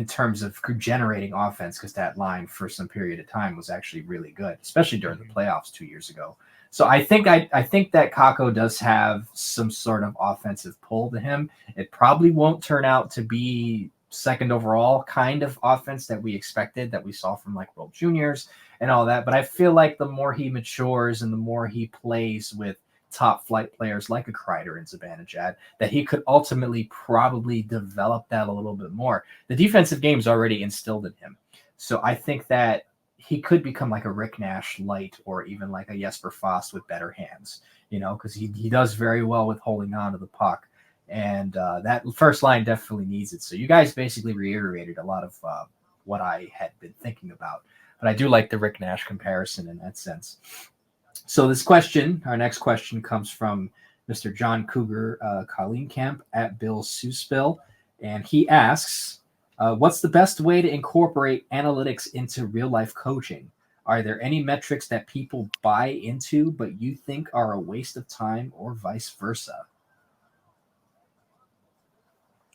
terms of generating offense, because that line for some period of time was actually really good, especially during the playoffs 2 years ago. So I think that Kakko does have some sort of offensive pull to him. It probably won't turn out to be second overall kind of offense that we expected, that we saw from World Juniors and all that. But I feel like the more he matures and the more he plays with top flight players like a Kreider and Zibanejad, that he could ultimately probably develop that a little bit more. The defensive game is already instilled in him. So I think that, he could become like a Rick Nash light, or even like a Jesper Fast with better hands, because he does very well with holding on to the puck. And that first line definitely needs it. So you guys basically reiterated a lot of what I had been thinking about. But I do like the Rick Nash comparison in that sense. So our next question comes from Mr. John Cougar Colleen Camp at Bill Suspill. And he asks, what's the best way to incorporate analytics into real-life coaching? Are there any metrics that people buy into but you think are a waste of time, or vice versa?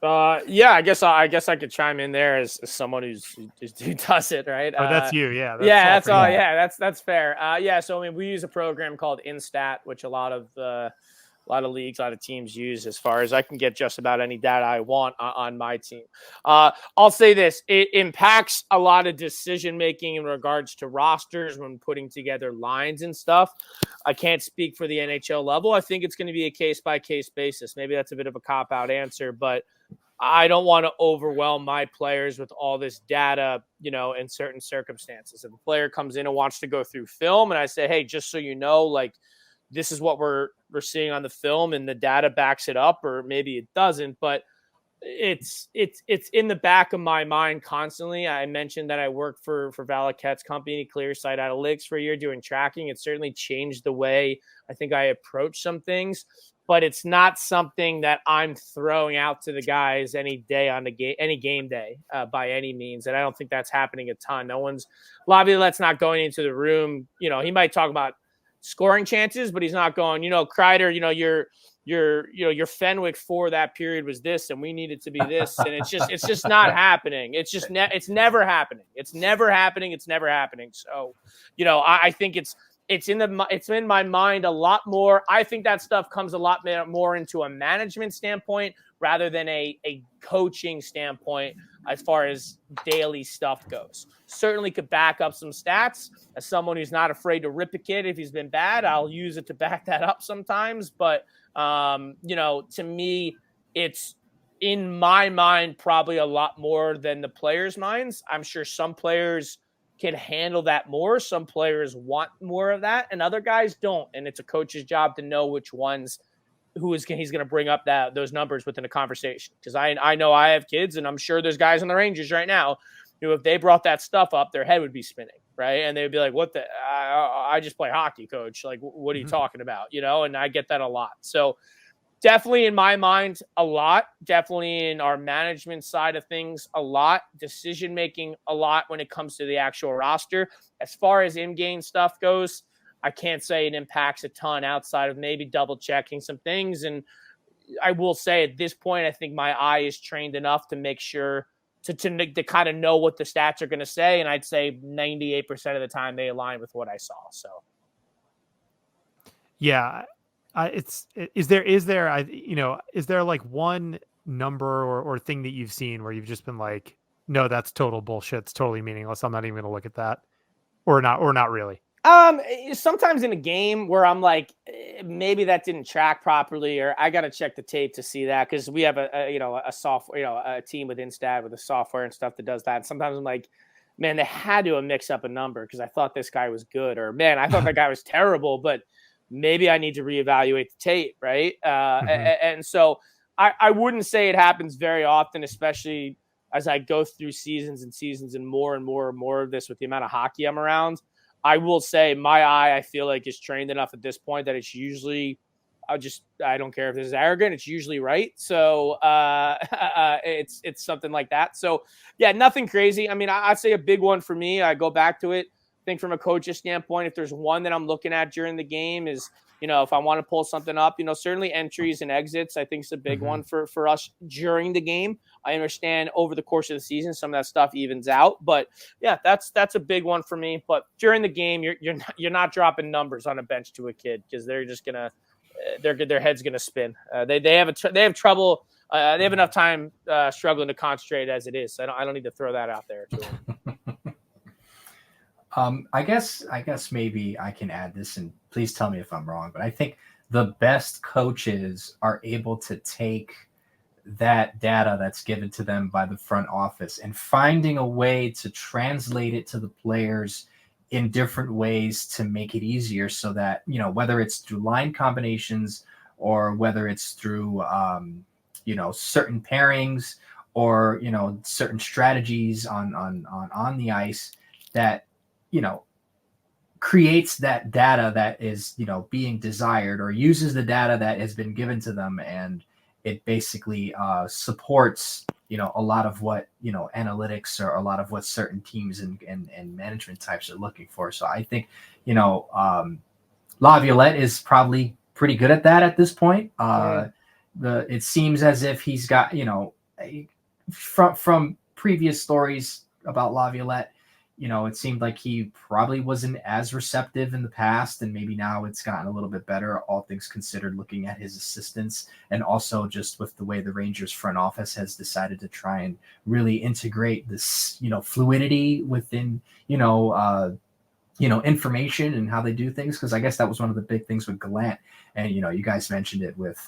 Yeah, I guess I could chime in there as someone who does it, right? Oh, that's you, yeah. That's all. Yeah, that's fair. So I mean, we use a program called Instat, which a lot of leagues, a lot of teams use. As far as I can get just about any data I want on my team. I'll say this: it impacts a lot of decision making in regards to rosters when putting together lines and stuff. I can't speak for the NHL level. I think it's going to be a case by case basis. Maybe that's a bit of a cop out answer, but I don't want to overwhelm my players with all this data, in certain circumstances. If a player comes in and wants to go through film and I say, hey, just so you know, like, this is what we're seeing on the film and the data backs it up, or maybe it doesn't, but it's in the back of my mind constantly. I mentioned that I worked for Valaket's company, Clearsight Analytics, for a year doing tracking. It certainly changed the way I think I approach some things, but it's not something that I'm throwing out to the guys any day on any game day by any means. And I don't think that's happening a ton. Laviolette not going into the room. He might talk about scoring chances, but he's not going, Kreider, your Fenwick for that period was this, and we need it to be this. And it's just not happening. It's just, it's never happening. It's never happening. It's never happening. So, I think it's in my mind a lot more. I think that stuff comes a lot more into a management standpoint rather than a coaching standpoint as far as daily stuff goes. Certainly could back up some stats. As someone who's not afraid to rip a kid if he's been bad, I'll use it to back that up sometimes. But, to me, it's in my mind probably a lot more than the players' minds. I'm sure some players can handle that more. Some players want more of that and other guys don't. And it's a coach's job to know which ones he's going to bring up those numbers within a conversation. Because I know I have kids, and I'm sure there's guys on the Rangers right now who, if they brought that stuff up, their head would be spinning, right? And they'd be like, "What the? I just play hockey, coach. Like, what are you talking about?" And I get that a lot. So definitely in my mind, a lot. Definitely in our management side of things, a lot. Decision making, a lot when it comes to the actual roster. As far as in-game stuff goes, I can't say it impacts a ton outside of maybe double checking some things. And I will say at this point, I think my eye is trained enough to make sure to kind of know what the stats are going to say. And I'd say 98% of the time they align with what I saw. So. Yeah. Is there like one number or thing that you've seen where you've just been like, no, that's total bullshit. It's totally meaningless. I'm not even going to look at that, or not really. Sometimes in a game where I'm like, maybe that didn't track properly, or I got to check the tape to see that. Cause we have a software, a team with Instat with the software and stuff that does that. And sometimes I'm like, man, they had to mix up a number, cause I thought this guy was good, or man, I thought that guy was terrible, but maybe I need to reevaluate the tape. Right. And so I wouldn't say it happens very often, especially as I go through seasons and more and more of this with the amount of hockey I'm around. I will say my eye, I feel like, is trained enough at this point that it's usually, I don't care if this is arrogant, it's usually right. So it's something like that. So yeah, nothing crazy. I mean, I'd say a big one for me, I go back to it. I think from a coach's standpoint, if there's one that I'm looking at during the game is, if I want to pull something up, certainly entries and exits, I think is a big one for us during the game. I understand over the course of the season, some of that stuff evens out, but yeah, that's a big one for me. But during the game, you're not dropping numbers on a bench to a kid, because they're just gonna, their head's gonna spin. They have trouble. They have enough time struggling to concentrate as it is. So I don't need to throw that out there to them. I guess maybe I can add this, and please tell me if I'm wrong, but I think the best coaches are able to take that data that's given to them by the front office and finding a way to translate it to the players in different ways to make it easier so that, whether it's through line combinations or whether it's through, certain pairings or, certain strategies on the ice that, creates that data that is, being desired, or uses the data that has been given to them. And it basically supports, a lot of what, analytics, or a lot of what certain teams and management types are looking for. So I think, Laviolette is probably pretty good at that at this point. It seems as if he's got, from previous stories about Laviolette, it seemed like he probably wasn't as receptive in the past, and maybe now it's gotten a little bit better, all things considered, looking at his assistants, and also just with the way the Rangers front office has decided to try and really integrate this, fluidity within, information and how they do things. Because I guess that was one of the big things with Gallant. And, you guys mentioned it with,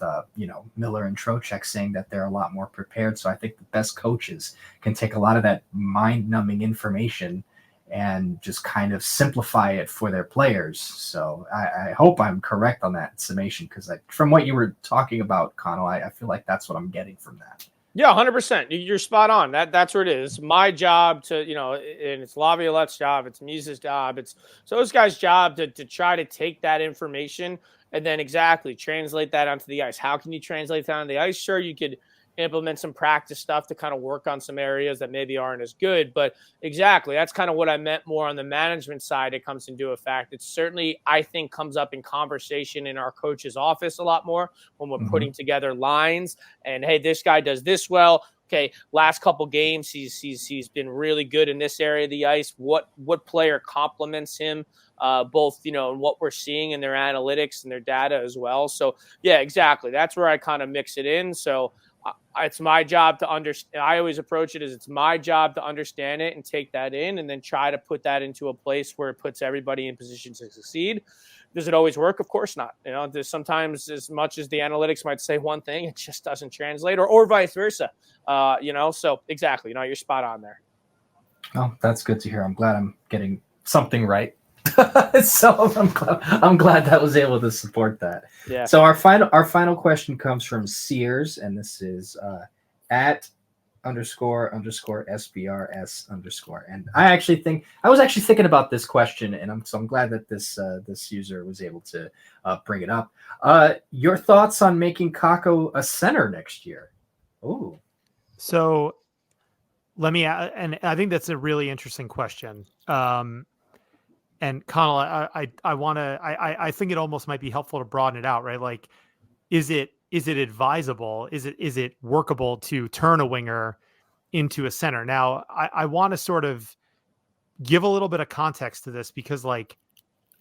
Miller and Trocheck, saying that they're a lot more prepared. So I think the best coaches can take a lot of that mind-numbing information and just kind of simplify it for their players. So I hope I'm correct on that summation, because from what you were talking about, Conall, I feel like that's what I'm getting from that. Yeah, 100%. You're spot on. That's where it is. My job to, and it's Laviolette's job, it's Mise's job, it's those guys' job to try to take that information and then exactly translate that onto the ice. How can you translate that on the ice? Sure, you could implement some practice stuff to kind of work on some areas that maybe aren't as good, but exactly, that's kind of what I meant more on the management side. It comes into effect. It certainly, I think, comes up in conversation in our coach's office a lot more when we're putting together lines and, hey, this guy does this well. Okay, last couple games, he's been really good in this area of the ice. What player complements him? Both, and what we're seeing in their analytics and their data as well. So yeah, exactly. That's where I kind of mix it in. So it's my job to understand. I always approach it as it's my job to understand it and take that in, and then try to put that into a place where it puts everybody in position to succeed. Does it always work? Of course not. There's sometimes, as much as the analytics might say one thing, it just doesn't translate, or vice versa. So exactly, you're spot on there. Oh, that's good to hear. I'm glad I'm getting something right. So I'm glad that was able to support that. Yeah. So our final question comes from Sears, and this is at __SBRS_. And I was actually thinking about this question, and I'm glad that this user was able to bring it up. Your thoughts on making Kakko a center next year? Ooh. So let me, and I think that's a really interesting question. And Conall, I think it almost might be helpful to broaden it out, right? Like, is it advisable? Is it workable to turn a winger into a center? Now, I want to sort of give a little bit of context to this, because like,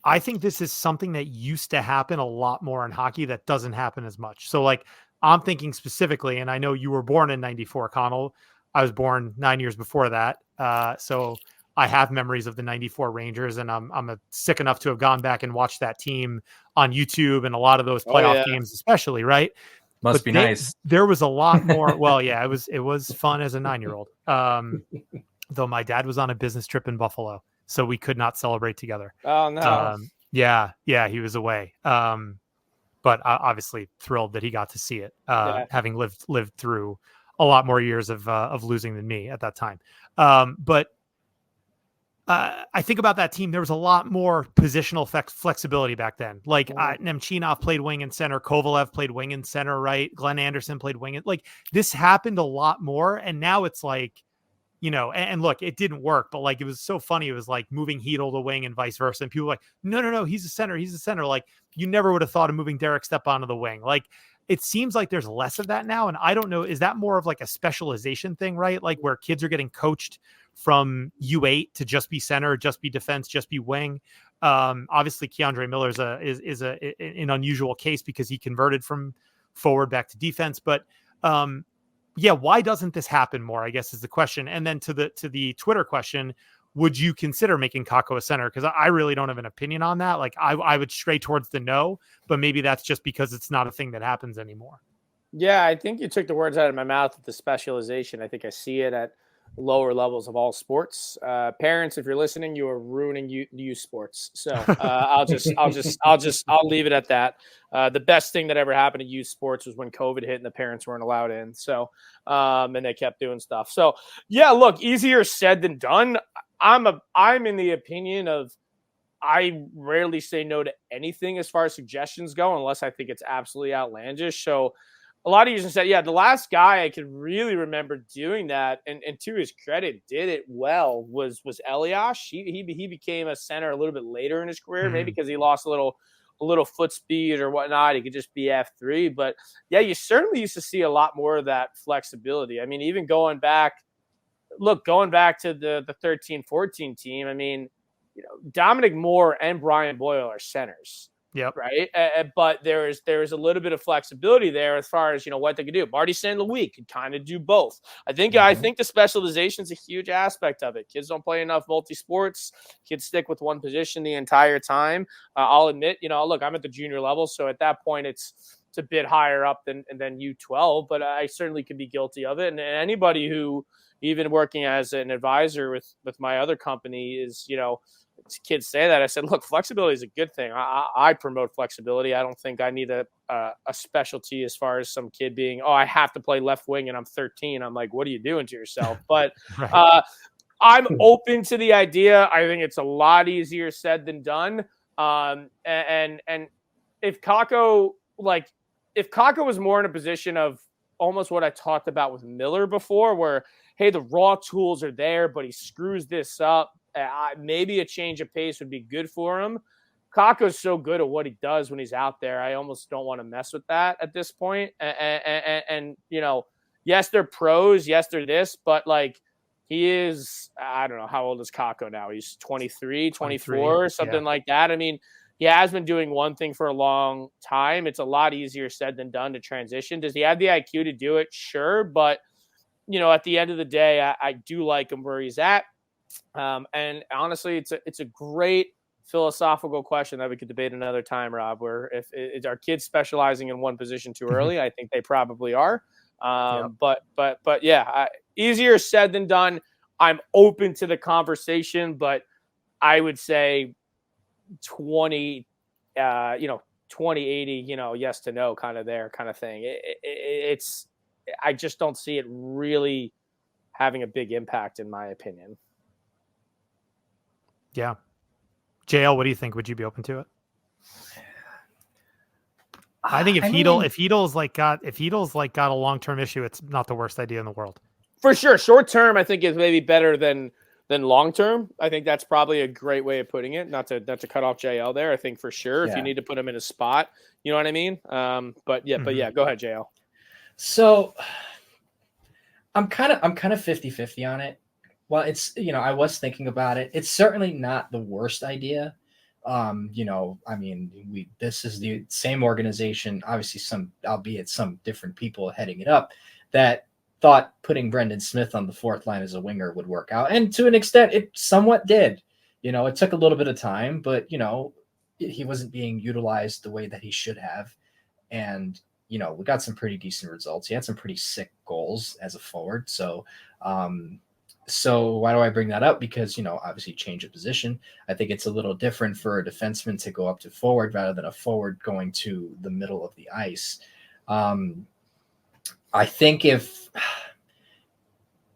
I think this is something that used to happen a lot more in hockey that doesn't happen as much. So like, I'm thinking specifically, and I know you were born in '94, Conall. I was born 9 years before that. So I have memories of the '94 Rangers, and I'm sick enough to have gone back and watched that team on YouTube and a lot of those playoff games, especially, right? Must be nice. There was a lot more. Well, yeah, it was fun as a 9-year-old. Though my dad was on a business trip in Buffalo, so we could not celebrate together. Oh no. Yeah, he was away. But obviously thrilled that he got to see it, having lived through a lot more years of losing than me at that time. But I think about that team. There was a lot more positional flexibility back then. Like Nemchinov played wing and center. Kovalev played wing and center, right? Glenn Anderson played wing. Like, this happened a lot more. And now it's like, and look, it didn't work, but like, it was so funny. It was like moving Hedel to wing and vice versa. And people were like, no, he's a center. He's a center. Like, you never would have thought of moving Derek Stepan to the wing. Like, it seems like there's less of that now. And I don't know, is that more of like a specialization thing, right? Like, where kids are getting coached from U8 to just be center, just be defense, just be wing. Obviously Keandre Miller is an unusual case because he converted from forward back to defense. But why doesn't this happen more, I guess, is the question. And then to the Twitter question, would you consider making Kakko a center? Because I really don't have an opinion on that. Like, I would stray towards the no, but maybe that's just because it's not a thing that happens anymore. Yeah, I think you took the words out of my mouth with the specialization. I think I see it at lower levels of all sports. Parents, if you're listening, you are ruining youth sports. So I'll leave it at that. The best thing that ever happened to youth sports was when COVID hit and the parents weren't allowed in. So and they kept doing stuff. So yeah, look, easier said than done. I'm in the opinion of, I rarely say no to anything as far as suggestions go, unless I think it's absolutely outlandish. So a lot of users said, yeah, the last guy I could really remember doing that, and to his credit, did it well, was Elias. He became a center a little bit later in his career, maybe because he lost a little foot speed or whatnot. He could just be F3. But yeah, you certainly used to see a lot more of that flexibility. I mean, even going back to the 13-14 team, I mean, Dominic Moore and Brian Boyle are centers. Yep. Right. But there is a little bit of flexibility there as far as, what they could do. Marty St. Louis could kind of do both. I think the specialization is a huge aspect of it. Kids don't play enough multi-sports. Kids stick with one position the entire time. I'll admit, look, I'm at the junior level. So at that point, it's a bit higher up than U12, but I certainly could be guilty of it. And anybody who, even working as an advisor with my other company, is, kids say that, I said, look, flexibility is a good thing. I promote flexibility. I don't think I need a specialty as far as some kid being, I have to play left wing and I'm 13. I'm like, what are you doing to yourself? But right. I'm open to the idea. I think it's a lot easier said than done. And if Kakko was more in a position of almost what I talked about with Miller before, where, hey, the raw tools are there, but he screws this up, maybe a change of pace would be good for him. Kakko's so good at what he does when he's out there, I almost don't want to mess with that at this point. And yes, they're pros. Yes, they're this. But, he is, I don't know, how old is Kakko now? He's 23, 24, something like that. I mean, he has been doing one thing for a long time. It's a lot easier said than done to transition. Does he have the IQ to do it? Sure. But, at the end of the day, I do like him where he's at. And honestly, it's a great philosophical question that we could debate another time, Rob, where if are kids specializing in one position too early? I think they probably are. But yeah, easier said than done. I'm open to the conversation, but I would say 20, 20-80, yes to no kind of thing. It's, I just don't see it really having a big impact, in my opinion. Yeah. JL, what do you think? Would you be open to it? I think if Heedle's got a long-term issue, it's not the worst idea in the world. For sure. Short term, I think is maybe better than long term. I think that's probably a great way of putting it. Not to cut off JL there. I think for sure, if you need to put him in a spot, you know what I mean? But yeah, go ahead, JL. So I'm kind of 50-50 on it. Well, it's, I was thinking about it. It's certainly not the worst idea. This is the same organization, obviously some different people heading it up, that thought putting Brendan Smith on the fourth line as a winger would work out. And to an extent, it somewhat did. It took a little bit of time, but, he wasn't being utilized the way that he should have. And, we got some pretty decent results. He had some pretty sick goals as a forward. So why do I bring that up? Because, obviously change of position. I think it's a little different for a defenseman to go up to forward rather than a forward going to the middle of the ice. I think if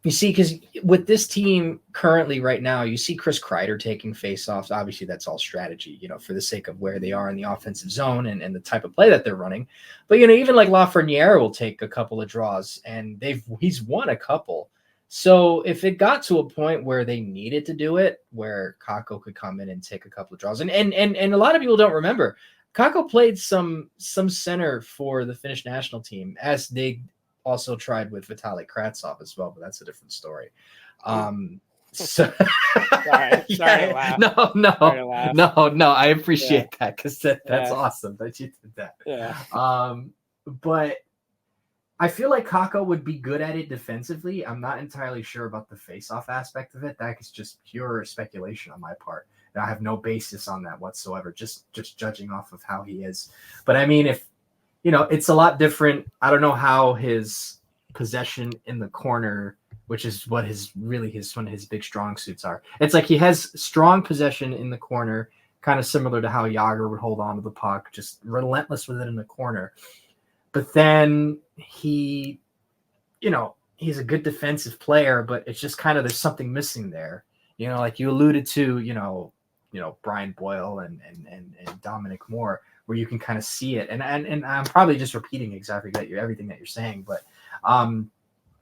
you see, because with this team currently right now, you see Chris Kreider taking faceoffs. Obviously, that's all strategy, for the sake of where they are in the offensive zone and the type of play that they're running. But, even like Lafreniere will take a couple of draws, and he's won a couple. So if it got to a point where they needed to do it, where Kakko could come in and take a couple of draws, and a lot of people don't remember, Kakko played some center for the Finnish national team, as they also tried with Vitaly Kravtsov as well, but that's a different story. Sorry to laugh. No, I appreciate that, because that's awesome that you did that. Yeah. But I feel like Kakko would be good at it defensively. I'm not entirely sure about the face-off aspect of it. That is just pure speculation on my part. And I have no basis on that whatsoever, just judging off of how he is. But I mean, if it's a lot different. I don't know how his possession in the corner which is what one of his big strong suits are. It's like he has strong possession in the corner, kind of similar to how Yager would hold on to the puck, just relentless with it in the corner. But then he's a good defensive player, but it's just kind of there's something missing there. Like you alluded to, Brian Boyle and Dominic Moore, where you can kind of see it. And I'm probably just repeating exactly everything that you're saying, but I'm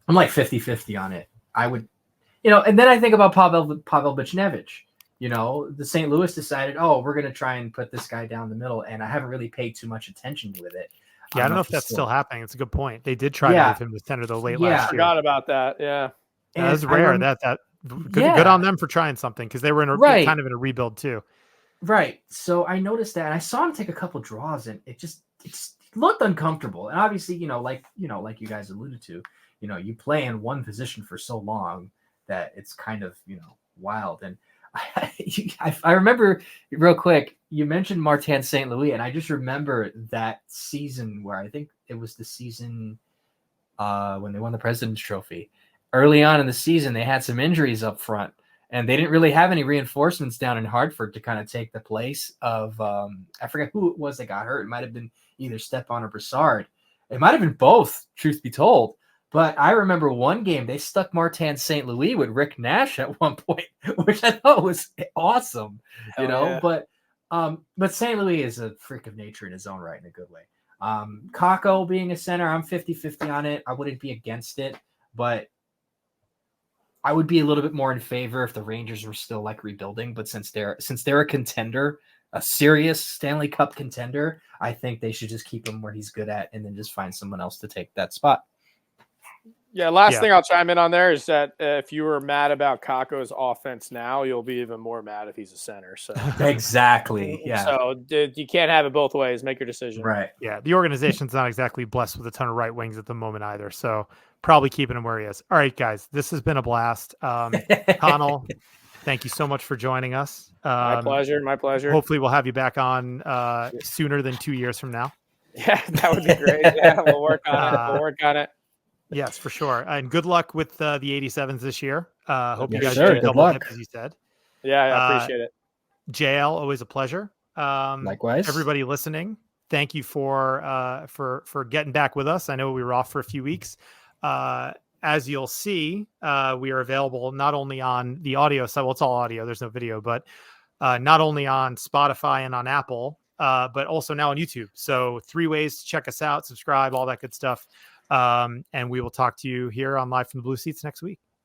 like 50-50 on it. I would, and then I think about Pavel Buchnevich. The St. Louis decided, we're going to try and put this guy down the middle, and I haven't really paid too much attention with it. Yeah, I don't know if that's still happening. It's a good point. They did try to move him to center the late last year. I forgot about that. Yeah. That's rare. Good on them for trying something, because they were kind of in a rebuild too. Right. So I noticed that, and I saw him take a couple draws, and it looked uncomfortable. And obviously, like you guys alluded to, you play in one position for so long that it's kind of, wild. And I remember real quick, you mentioned Martin St. Louis, and I just remember that season where I think it was the season when they won the President's Trophy. Early on in the season, they had some injuries up front, and they didn't really have any reinforcements down in Hartford to kind of take the place of I forget who it was that got hurt. It might have been either Stepan or Brassard. It might have been both, truth be told. But I remember one game they stuck Martin St. Louis with Rick Nash at one point, which I thought was awesome. Yeah. But St. Louis is a freak of nature in his own right in a good way. Kakko being a center, I'm 50-50 on it. I wouldn't be against it, but I would be a little bit more in favor if the Rangers were still like rebuilding. But since they're a contender, a serious Stanley Cup contender, I think they should just keep him where he's good at, and then just find someone else to take that spot. Yeah, last thing I'll chime in on there is that if you were mad about Kakko's offense now, you'll be even more mad if he's a center. So exactly, yeah. So you can't have it both ways. Make your decision. Right. Yeah, the organization's not exactly blessed with a ton of right wings at the moment either. So probably keeping him where he is. All right, guys, this has been a blast. Conall, thank you so much for joining us. My pleasure. My pleasure. Hopefully we'll have you back on sooner than 2 years from now. Yeah, that would be great. Yeah, we'll work on it. Yes, for sure. And good luck with the 87s this year. Hope you guys get a double hit, as you said. Yeah, I appreciate it. JL, always a pleasure. Likewise. Everybody listening, thank you for getting back with us. I know we were off for a few weeks. As you'll see, we are available not only on the audio side. Well, it's all audio. There's no video, but not only on Spotify and on Apple, but also now on YouTube. So 3 ways to check us out, subscribe, all that good stuff. And we will talk to you here on Live from the Blue Seats next week.